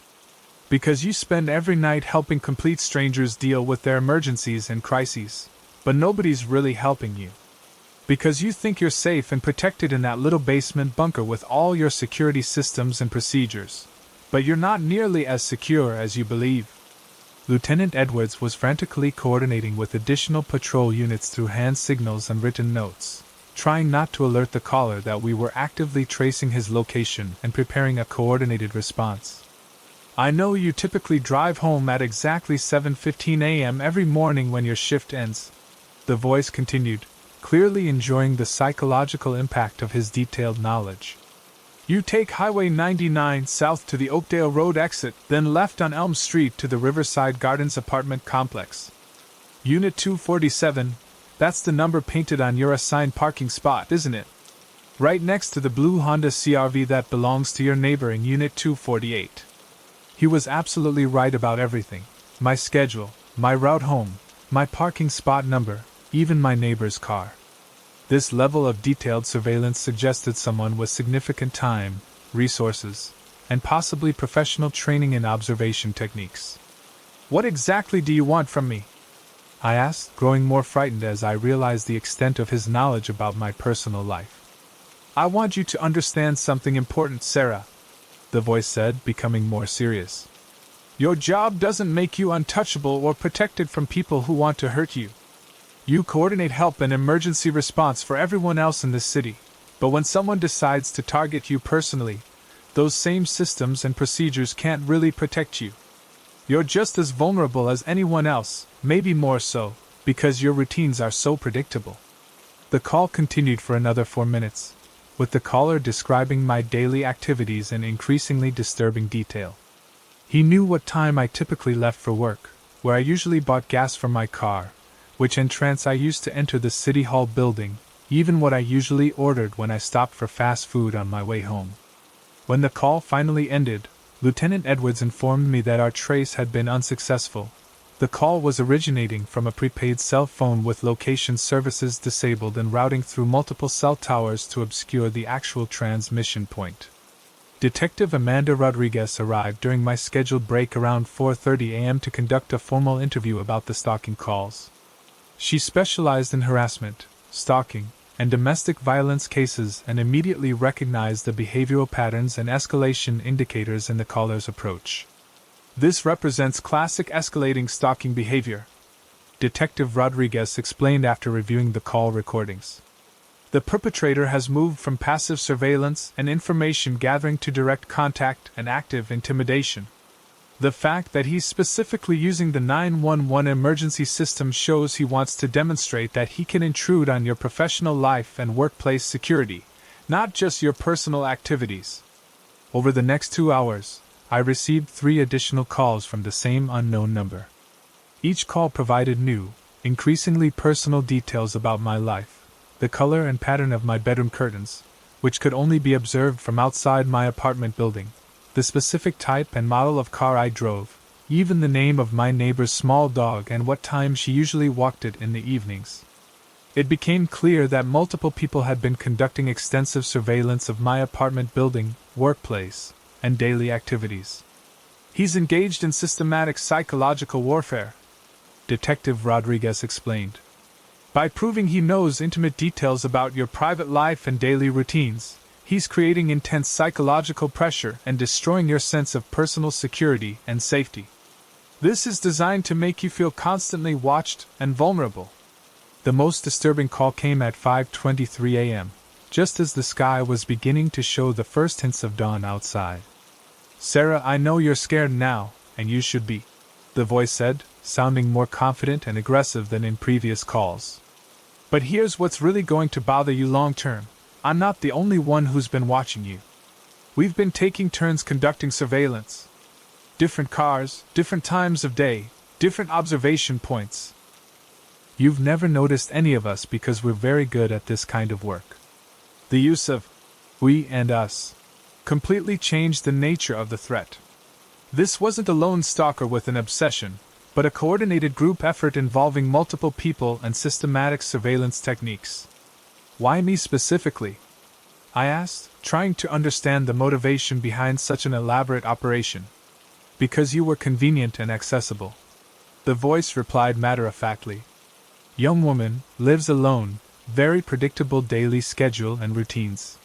Because you spend every night helping complete strangers deal with their emergencies and crises, but nobody's really helping you. Because you think you're safe and protected in that little basement bunker with all your security systems and procedures, but you're not nearly as secure as you believe. Lieutenant Edwards was frantically coordinating with additional patrol units through hand signals and written notes, trying not to alert the caller that we were actively tracing his location and preparing a coordinated response. I know you typically drive home at exactly 7:15 a.m. every morning when your shift ends, the voice continued, clearly enjoying the psychological impact of his detailed knowledge. You take Highway 99 south to the Oakdale Road exit, then left on Elm Street to the Riverside Gardens apartment complex. Unit 247, that's the number painted on your assigned parking spot, isn't it? Right next to the blue Honda CR-V that belongs to your neighbor in Unit 248. He was absolutely right about everything. My schedule, my route home, my parking spot number, even my neighbor's car. This level of detailed surveillance suggested someone with significant time, resources, and possibly professional training in observation techniques. What exactly do you want from me? I asked, growing more frightened as I realized the extent of his knowledge about my personal life. I want you to understand something important, Sarah, the voice said, becoming more serious. Your job doesn't make you untouchable or protected from people who want to hurt you. You coordinate help and emergency response for everyone else in the city, but when someone decides to target you personally, those same systems and procedures can't really protect you. You're just as vulnerable as anyone else, maybe more so, because your routines are so predictable. The call continued for another 4 minutes, with the caller describing my daily activities in increasingly disturbing detail. He knew what time I typically left for work, where I usually bought gas for my car, which entrance I used to enter the City Hall building, even what I usually ordered when I stopped for fast food on my way home. When the call finally ended, Lieutenant Edwards informed me that our trace had been unsuccessful. The call was originating from a prepaid cell phone with location services disabled and routing through multiple cell towers to obscure the actual transmission point. Detective Amanda Rodriguez arrived during my scheduled break around 4:30 a.m. to conduct a formal interview about the stalking calls. She specialized in harassment, stalking, and domestic violence cases and immediately recognized the behavioral patterns and escalation indicators in the caller's approach. This represents classic escalating stalking behavior, Detective Rodriguez explained after reviewing the call recordings. The perpetrator has moved from passive surveillance and information gathering to direct contact and active intimidation. The fact that he's specifically using the 911 emergency system shows he wants to demonstrate that he can intrude on your professional life and workplace security, not just your personal activities. Over the next 2 hours, I received 3 additional calls from the same unknown number. Each call provided new, increasingly personal details about my life, the color and pattern of my bedroom curtains, which could only be observed from outside my apartment building, the specific type and model of car I drove, even the name of my neighbor's small dog and what time she usually walked it in the evenings. It became clear that multiple people had been conducting extensive surveillance of my apartment building, workplace, and daily activities. He's engaged in systematic psychological warfare, Detective Rodriguez explained. By proving he knows intimate details about your private life and daily routines, he's creating intense psychological pressure and destroying your sense of personal security and safety. This is designed to make you feel constantly watched and vulnerable. The most disturbing call came at 5:23 a.m., just as the sky was beginning to show the first hints of dawn outside. "Sarah, I know you're scared now, and you should be," the voice said, sounding more confident and aggressive than in previous calls. "But here's what's really going to bother you long term. I'm not the only one who's been watching you. We've been taking turns conducting surveillance. Different cars, different times of day, different observation points. You've never noticed any of us because we're very good at this kind of work." The use of "we" and "us" completely changed the nature of the threat. This wasn't a lone stalker with an obsession, but a coordinated group effort involving multiple people and systematic surveillance techniques. "Why me specifically?" I asked, trying to understand the motivation behind such an elaborate operation. "Because you were convenient and accessible," the voice replied matter-of-factly. "Young woman, lives alone, very predictable daily schedule and routines.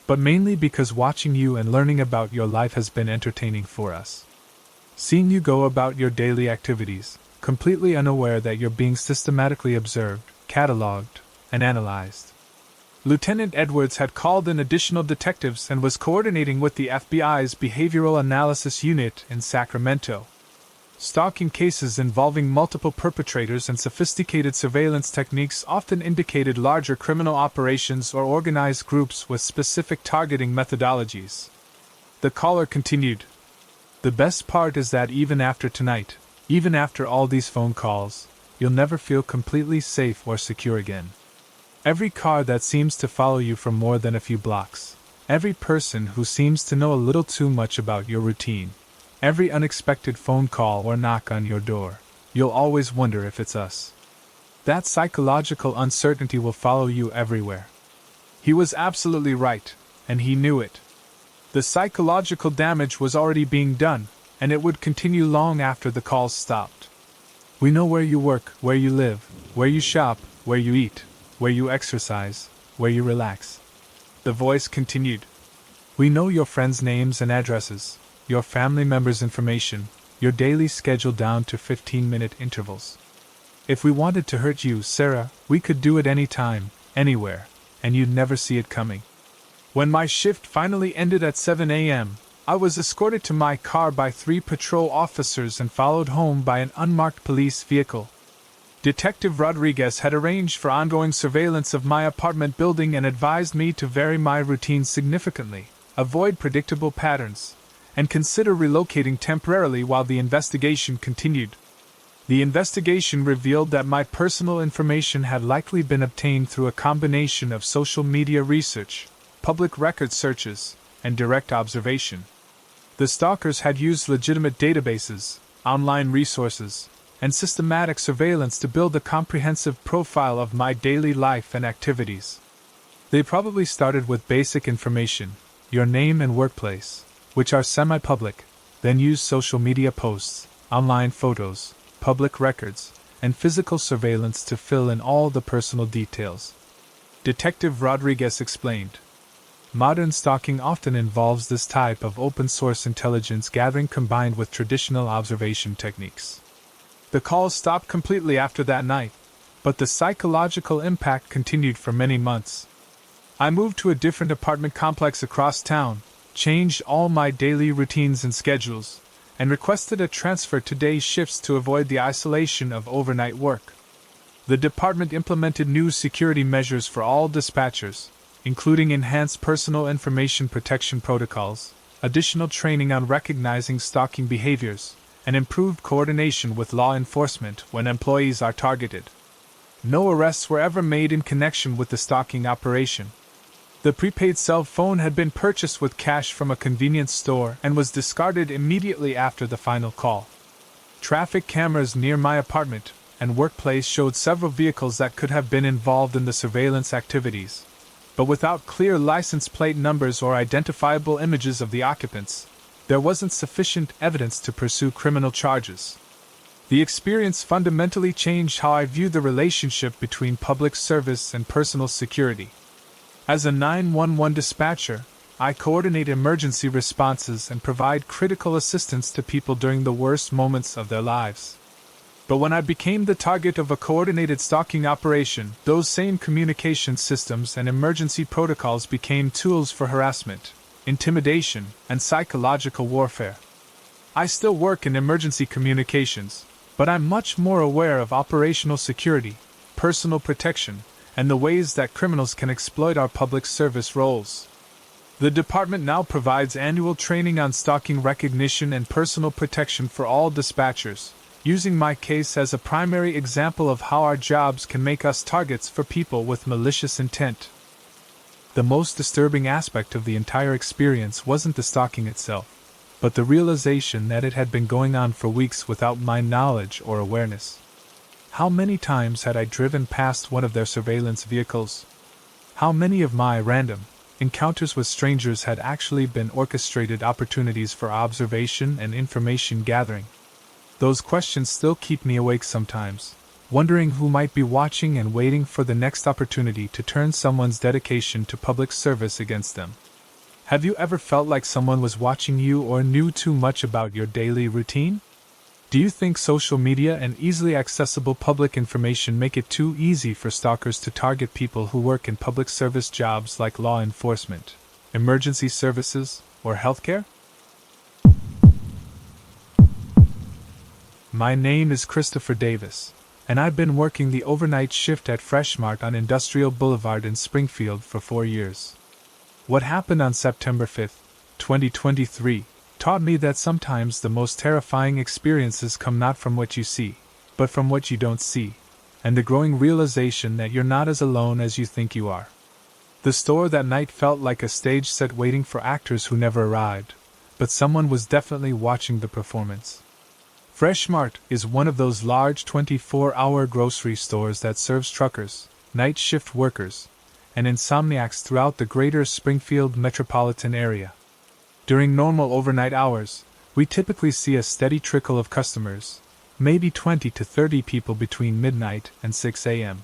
But mainly because watching you and learning about your life has been entertaining for us. Seeing you go about your daily activities, completely unaware that you're being systematically observed, catalogued, and analyzed." Lieutenant Edwards had called in additional detectives and was coordinating with the FBI's Behavioral Analysis Unit in Sacramento. Stalking cases involving multiple perpetrators and sophisticated surveillance techniques often indicated larger criminal operations or organized groups with specific targeting methodologies. The caller continued. The best part is that even after tonight, even after all these phone calls, you'll never feel completely safe or secure again. Every car that seems to follow you for more than a few blocks, every person who seems to know a little too much about your routine, every unexpected phone call or knock on your door, you'll always wonder if it's us. That psychological uncertainty will follow you everywhere. He was absolutely right, and he knew it. The psychological damage was already being done, and it would continue long after the calls stopped. We know where you work, where you live, where you shop, where you eat, where you exercise, where you relax. The voice continued. We know your friends' names and addresses, your family members' information, your daily schedule down to 15-minute intervals. If we wanted to hurt you, Sarah, we could do it anytime, anywhere, and you'd never see it coming. When my shift finally ended at 7 a.m., I was escorted to my car by 3 patrol officers and followed home by an unmarked police vehicle. Detective Rodriguez had arranged for ongoing surveillance of my apartment building and advised me to vary my routine significantly, avoid predictable patterns, and consider relocating temporarily while the investigation continued. The investigation revealed that my personal information had likely been obtained through a combination of social media research, public record searches, and direct observation. The stalkers had used legitimate databases, online resources, and systematic surveillance to build a comprehensive profile of my daily life and activities. They probably started with basic information, your name and workplace, which are semi-public, then used social media posts, online photos, public records, and physical surveillance to fill in all the personal details. Detective Rodriguez explained. Modern stalking often involves this type of open-source intelligence gathering combined with traditional observation techniques. The calls stopped completely after that night, but the psychological impact continued for many months. I moved to a different apartment complex across town, changed all my daily routines and schedules, and requested a transfer to day shifts to avoid the isolation of overnight work. The department implemented new security measures for all dispatchers, including enhanced personal information protection protocols, additional training on recognizing stalking behaviors, and improved coordination with law enforcement when employees are targeted. No arrests were ever made in connection with the stalking operation. The prepaid cell phone had been purchased with cash from a convenience store and was discarded immediately after the final call. Traffic cameras near my apartment and workplace showed several vehicles that could have been involved in the surveillance activities, but without clear license plate numbers or identifiable images of the occupants, there wasn't sufficient evidence to pursue criminal charges. The experience fundamentally changed how I view the relationship between public service and personal security. As a 911 dispatcher, I coordinate emergency responses and provide critical assistance to people during the worst moments of their lives. But when I became the target of a coordinated stalking operation, those same communication systems and emergency protocols became tools for harassment, intimidation, and psychological warfare. I still work in emergency communications, but I'm much more aware of operational security, personal protection, and the ways that criminals can exploit our public service roles. The department now provides annual training on stalking recognition and personal protection for all dispatchers, using my case as a primary example of how our jobs can make us targets for people with malicious intent. The most disturbing aspect of the entire experience wasn't the stalking itself, but the realization that it had been going on for weeks without my knowledge or awareness. How many times had I driven past one of their surveillance vehicles? How many of my random encounters with strangers had actually been orchestrated opportunities for observation and information gathering? Those questions still keep me awake sometimes, wondering who might be watching and waiting for the next opportunity to turn someone's dedication to public service against them. Have you ever felt like someone was watching you or knew too much about your daily routine? Do you think social media and easily accessible public information make it too easy for stalkers to target people who work in public service jobs like law enforcement, emergency services, or healthcare? My name is Christopher Davis, and I've been working the overnight shift at Freshmart on Industrial Boulevard in Springfield for 4 years. What happened on September 5th, 2023, taught me that sometimes the most terrifying experiences come not from what you see, but from what you don't see, and the growing realization that you're not as alone as you think you are. The store that night felt like a stage set waiting for actors who never arrived, but someone was definitely watching the performance. Freshmart is one of those large 24-hour grocery stores that serves truckers, night shift workers, and insomniacs throughout the greater Springfield metropolitan area. During normal overnight hours, we typically see a steady trickle of customers, maybe 20 to 30 people between midnight and 6 a.m.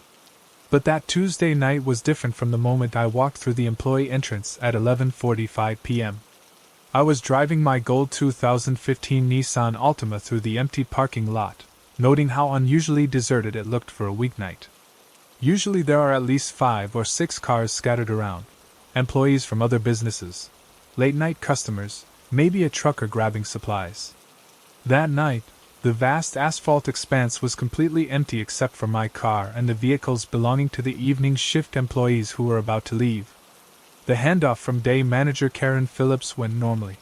But that Tuesday night was different from the moment I walked through the employee entrance at 11:45 p.m. I was driving my gold 2015 Nissan Altima through the empty parking lot, noting how unusually deserted it looked for a weeknight. Usually there are at least 5 or 6 cars scattered around, employees from other businesses, late-night customers, maybe a trucker grabbing supplies. That night, the vast asphalt expanse was completely empty except for my car and the vehicles belonging to the evening shift employees who were about to leave. The handoff from day manager Karen Phillips went normally.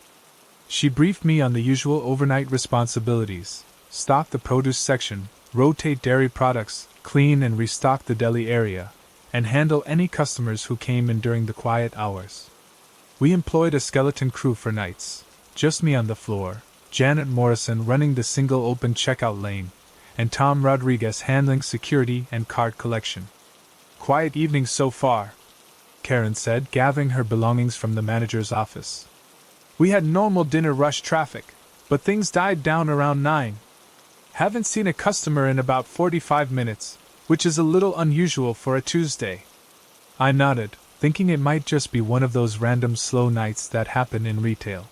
She briefed me on the usual overnight responsibilities: stock the produce section, rotate dairy products, clean and restock the deli area, and handle any customers who came in during the quiet hours. We employed a skeleton crew for nights, just me on the floor, Janet Morrison running the single open checkout lane, and Tom Rodriguez handling security and card collection. Quiet evening so far, Karen said, gathering her belongings from the manager's office. We had normal dinner rush traffic, but things died down around 9. Haven't seen a customer in about 45 minutes, which is a little unusual for a Tuesday. I nodded, thinking it might just be one of those random slow nights that happen in retail.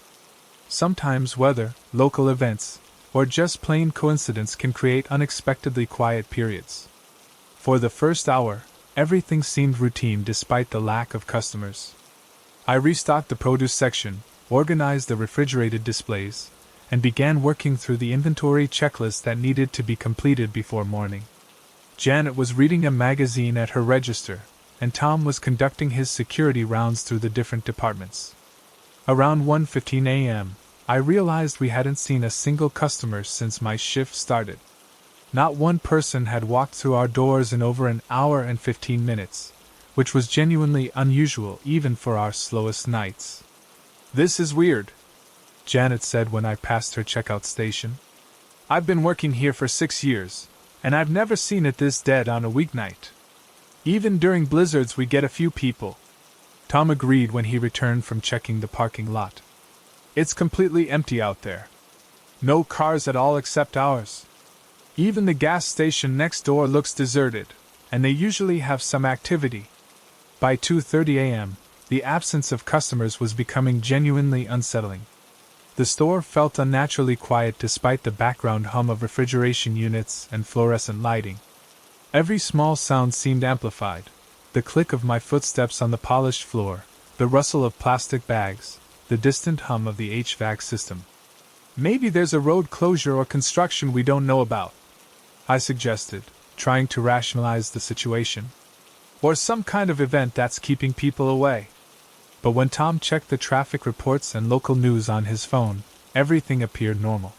Sometimes weather, local events, or just plain coincidence can create unexpectedly quiet periods. For the first hour, everything seemed routine despite the lack of customers. I restocked the produce section, organized the refrigerated displays, and began working through the inventory checklist that needed to be completed before morning. Janet was reading a magazine at her register, and Tom was conducting his security rounds through the different departments. Around 1:15 a.m., I realized we hadn't seen a single customer since my shift started. Not one person had walked through our doors in over an hour and 15 minutes, which was genuinely unusual even for our slowest nights. This is weird, Janet said when I passed her checkout station. I've been working here for 6 years, and I've never seen it this dead on a weeknight. Even during blizzards we get a few people. Tom agreed when he returned from checking the parking lot. It's completely empty out there. No cars at all except ours. Even the gas station next door looks deserted, and they usually have some activity. By 2:30 a.m., the absence of customers was becoming genuinely unsettling. The store felt unnaturally quiet despite the background hum of refrigeration units and fluorescent lighting. Every small sound seemed amplified: the click of my footsteps on the polished floor, the rustle of plastic bags, the distant hum of the HVAC system. Maybe there's a road closure or construction we don't know about, I suggested, trying to rationalize the situation. Or some kind of event that's keeping people away. But when Tom checked the traffic reports and local news on his phone, everything appeared normal.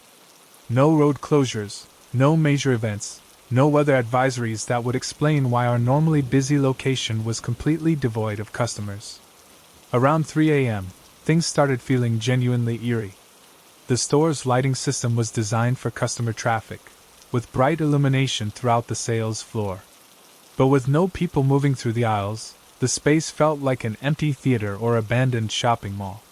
No road closures, no major events, no weather advisories that would explain why our normally busy location was completely devoid of customers. Around 3 a.m., things started feeling genuinely eerie. The store's lighting system was designed for customer traffic, with bright illumination throughout the sales floor. But with no people moving through the aisles, the space felt like an empty theater or abandoned shopping mall.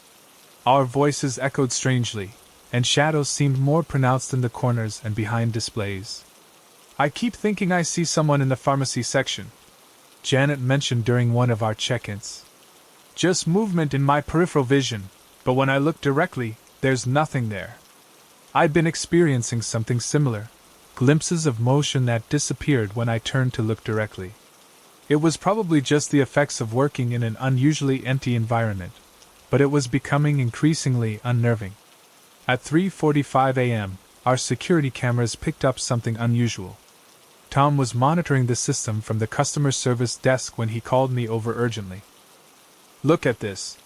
Our voices echoed strangely, and shadows seemed more pronounced in the corners and behind displays. I keep thinking I see someone in the pharmacy section, Janet mentioned during one of our check-ins. Just movement in my peripheral vision, but when I look directly, there's nothing there. I'd been experiencing something similar, glimpses of motion that disappeared when I turned to look directly. It was probably just the effects of working in an unusually empty environment, but it was becoming increasingly unnerving. At 3:45 a.m., our security cameras picked up something unusual. Tom was monitoring the system from the customer service desk when he called me over urgently. "Look at this,"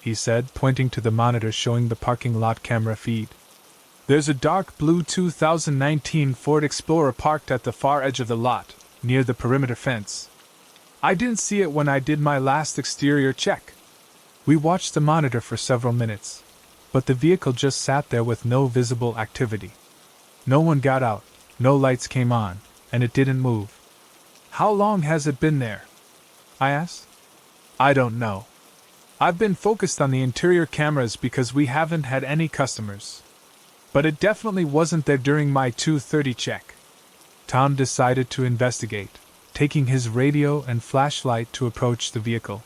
he said, pointing to the monitor showing the parking lot camera feed. "There's a dark blue 2019 Ford Explorer parked at the far edge of the lot, near the perimeter fence. I didn't see it when I did my last exterior check." We watched the monitor for several minutes, but the vehicle just sat there with no visible activity. No one got out, no lights came on, and it didn't move. "How long has it been there?" I asked. "I don't know. I've been focused on the interior cameras because we haven't had any customers. But it definitely wasn't there during my 2:30 check." Tom decided to investigate, taking his radio and flashlight to approach the vehicle.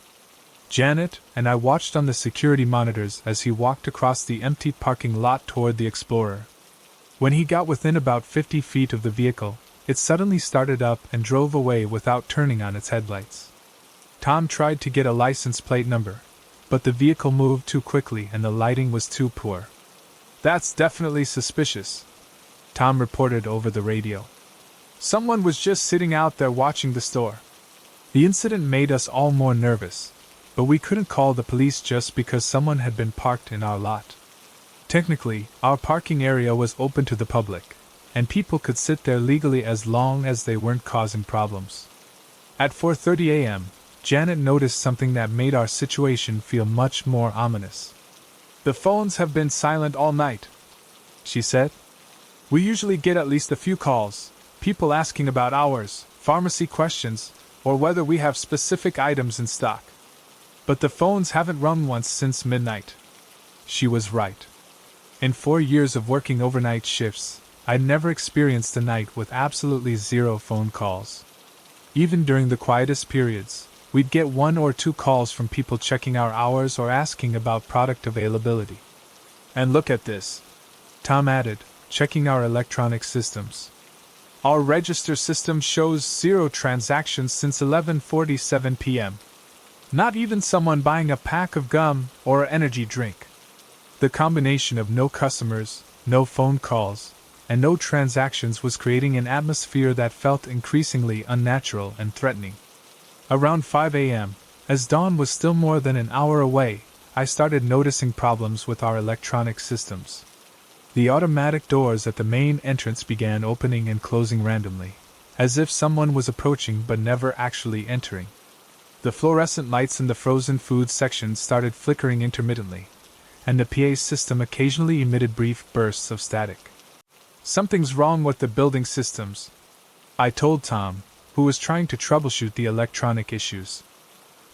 Janet and I watched on the security monitors as he walked across the empty parking lot toward the Explorer. When he got within about 50 feet of the vehicle, it suddenly started up and drove away without turning on its headlights. Tom tried to get a license plate number, but the vehicle moved too quickly and the lighting was too poor. "That's definitely suspicious," Tom reported over the radio. "Someone was just sitting out there watching the store." The incident made us all more nervous, but we couldn't call the police just because someone had been parked in our lot. Technically, our parking area was open to the public, and people could sit there legally as long as they weren't causing problems. At 4:30 a.m., Janet noticed something that made our situation feel much more ominous. "The phones have been silent all night," she said. "We usually get at least a few calls, people asking about hours, pharmacy questions, or whether we have specific items in stock. But the phones haven't rung once since midnight." She was right. In 4 years of working overnight shifts, I'd never experienced a night with absolutely zero phone calls. Even during the quietest periods, we'd get 1 or 2 calls from people checking our hours or asking about product availability. "And look at this," Tom added, checking our electronic systems. "Our register system shows 0 transactions since 11:47 p.m. Not even someone buying a pack of gum or an energy drink." The combination of no customers, no phone calls, and no transactions was creating an atmosphere that felt increasingly unnatural and threatening. Around 5 a.m., as dawn was still more than an hour away, I started noticing problems with our electronic systems. The automatic doors at the main entrance began opening and closing randomly, as if someone was approaching but never actually entering. The fluorescent lights in the frozen food section started flickering intermittently, and the PA system occasionally emitted brief bursts of static. "Something's wrong with the building systems," I told Tom, who was trying to troubleshoot the electronic issues.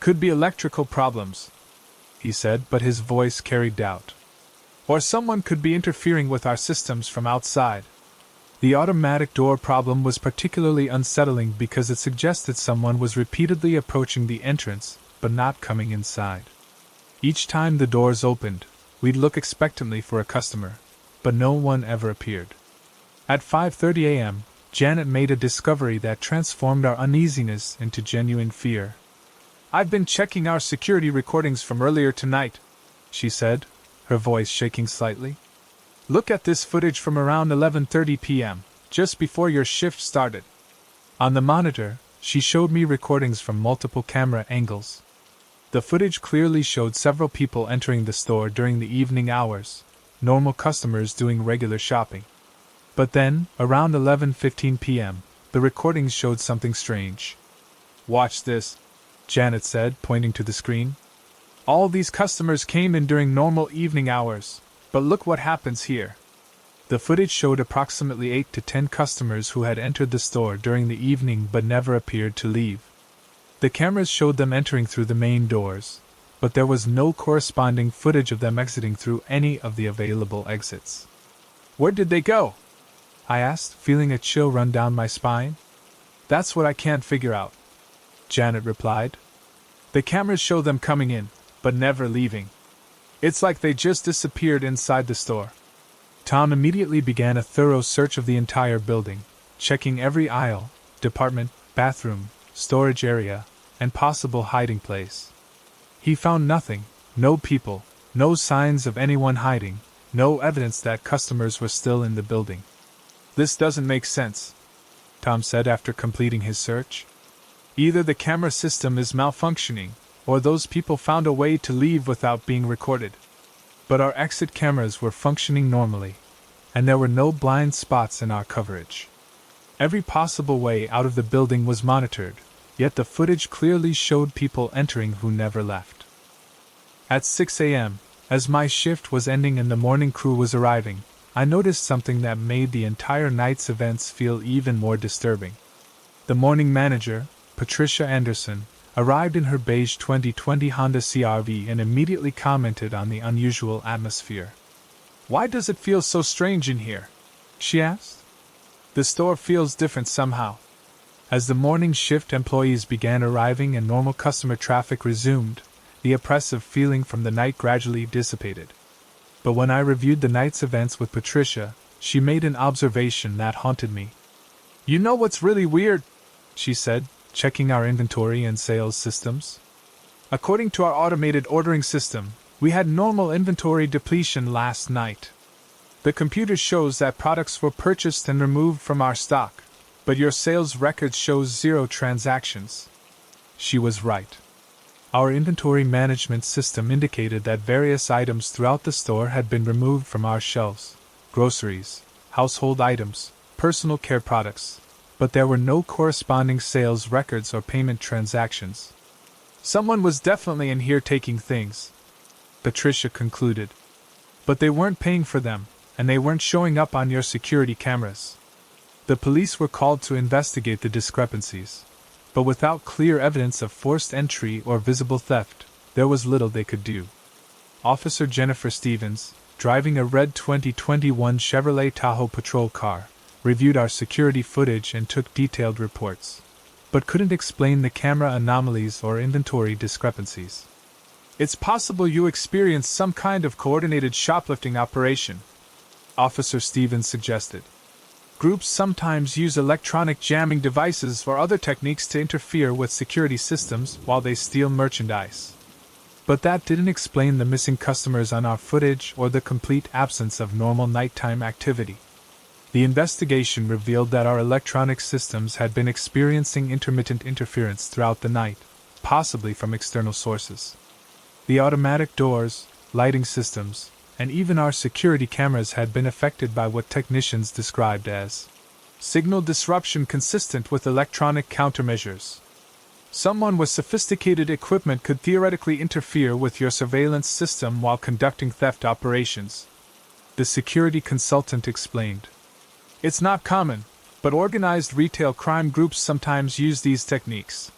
"Could be electrical problems," he said, but his voice carried doubt. "Or someone could be interfering with our systems from outside." The automatic door problem was particularly unsettling because it suggested someone was repeatedly approaching the entrance, but not coming inside. Each time the doors opened, we'd look expectantly for a customer, but no one ever appeared. At 5:30 a.m., Janet made a discovery that transformed our uneasiness into genuine fear. "I've been checking our security recordings from earlier tonight," she said, her voice shaking slightly. "Look at this footage from around 11:30 p.m., just before your shift started." On the monitor, she showed me recordings from multiple camera angles. The footage clearly showed several people entering the store during the evening hours, normal customers doing regular shopping. But then, around 11:15 p.m., the recordings showed something strange. "Watch this," Janet said, pointing to the screen. "All these customers came in during normal evening hours, but look what happens here." The footage showed approximately 8 to 10 customers who had entered the store during the evening but never appeared to leave. The cameras showed them entering through the main doors, but there was no corresponding footage of them exiting through any of the available exits. "Where did they go?" I asked, feeling a chill run down my spine. "That's what I can't figure out," Janet replied. "The cameras show them coming in, but never leaving. It's like they just disappeared inside the store." Tom immediately began a thorough search of the entire building, checking every aisle, department, bathroom, storage area, and possible hiding place. He found nothing, no people, no signs of anyone hiding, No evidence that customers were still in the building. "This doesn't make sense," Tom said after completing his search. "Either the camera system is malfunctioning, or those people found a way to leave without being recorded." But our exit cameras were functioning normally, and there were no blind spots in our coverage. Every possible way out of the building was monitored, yet the footage clearly showed people entering who never left. At 6 a.m., as my shift was ending and the morning crew was arriving, I noticed something that made the entire night's events feel even more disturbing. The morning manager, Patricia Anderson, arrived in her beige 2020 Honda CR-V and immediately commented on the unusual atmosphere. "Why does it feel so strange in here?" she asked. "The store feels different somehow." As the morning shift employees began arriving and normal customer traffic resumed, the oppressive feeling from the night gradually dissipated. But when I reviewed the night's events with Patricia, she made an observation that haunted me. "You know what's really weird?" she said, checking our inventory and sales systems. "According to our automated ordering system, we had normal inventory depletion last night. The computer shows that products were purchased and removed from our stock, but your sales record shows 0 transactions." She was right. Our inventory management system indicated that various items throughout the store had been removed from our shelves: groceries, household items, personal care products, but there were no corresponding sales records or payment transactions. "Someone was definitely in here taking things," Patricia concluded. "But they weren't paying for them, and they weren't showing up on your security cameras." The police were called to investigate the discrepancies, but without clear evidence of forced entry or visible theft, there was little they could do. Officer Jennifer Stevens, driving a red 2021 Chevrolet Tahoe patrol car, reviewed our security footage and took detailed reports, but couldn't explain the camera anomalies or inventory discrepancies. "It's possible you experienced some kind of coordinated shoplifting operation," Officer Stevens suggested. "Groups sometimes use electronic jamming devices or other techniques to interfere with security systems while they steal merchandise." But that didn't explain the missing customers on our footage or the complete absence of normal nighttime activity. The investigation revealed that our electronic systems had been experiencing intermittent interference throughout the night, possibly from external sources. The automatic doors, lighting systems, and even our security cameras had been affected by what technicians described as signal disruption consistent with electronic countermeasures. "Someone with sophisticated equipment could theoretically interfere with your surveillance system while conducting theft operations," the security consultant explained. "It's not common, but organized retail crime groups sometimes use these techniques."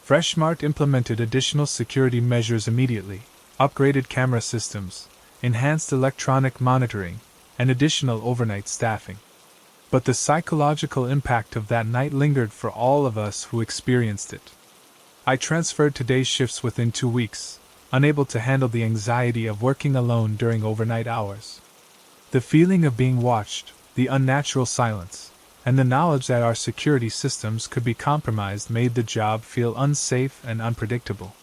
Freshmart implemented additional security measures immediately: upgraded camera systems, enhanced electronic monitoring, and additional overnight staffing. But the psychological impact of that night lingered for all of us who experienced it. I transferred to day shifts within 2 weeks, unable to handle the anxiety of working alone during overnight hours. The feeling of being watched, the unnatural silence, and the knowledge that our security systems could be compromised made the job feel unsafe and unpredictable.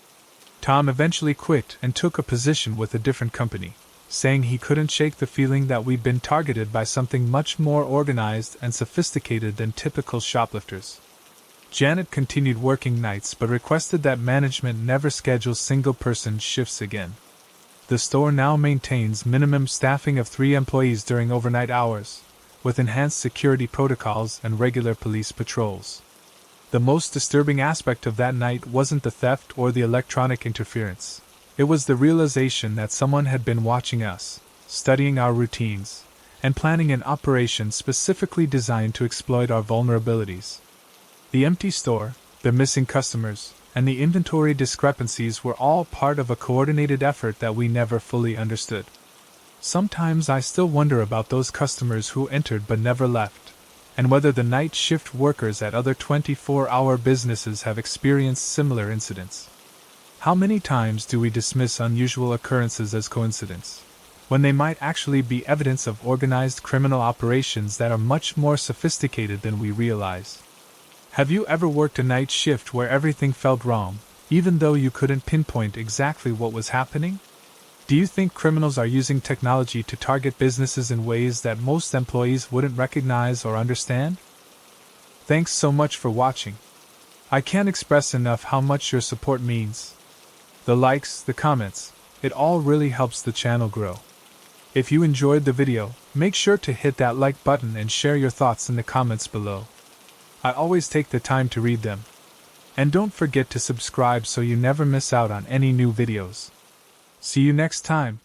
Tom eventually quit and took a position with a different company, saying he couldn't shake the feeling that we'd been targeted by something much more organized and sophisticated than typical shoplifters. Janet continued working nights but requested that management never schedule single-person shifts again. The store now maintains minimum staffing of 3 employees during overnight hours, with enhanced security protocols and regular police patrols. The most disturbing aspect of that night wasn't the theft or the electronic interference. It was the realization that someone had been watching us, studying our routines, and planning an operation specifically designed to exploit our vulnerabilities. The empty store, the missing customers, and the inventory discrepancies were all part of a coordinated effort that we never fully understood. Sometimes I still wonder about those customers who entered but never left, and whether the night shift workers at other 24-hour businesses have experienced similar incidents. How many times do we dismiss unusual occurrences as coincidence, when they might actually be evidence of organized criminal operations that are much more sophisticated than we realize? Have you ever worked a night shift where everything felt wrong, even though you couldn't pinpoint exactly what was happening? Do you think criminals are using technology to target businesses in ways that most employees wouldn't recognize or understand? Thanks so much for watching. I can't express enough how much your support means. The likes, the comments, it all really helps the channel grow. If you enjoyed the video, make sure to hit that like button and share your thoughts in the comments below. I always take the time to read them. And don't forget to subscribe so you never miss out on any new videos. See you next time.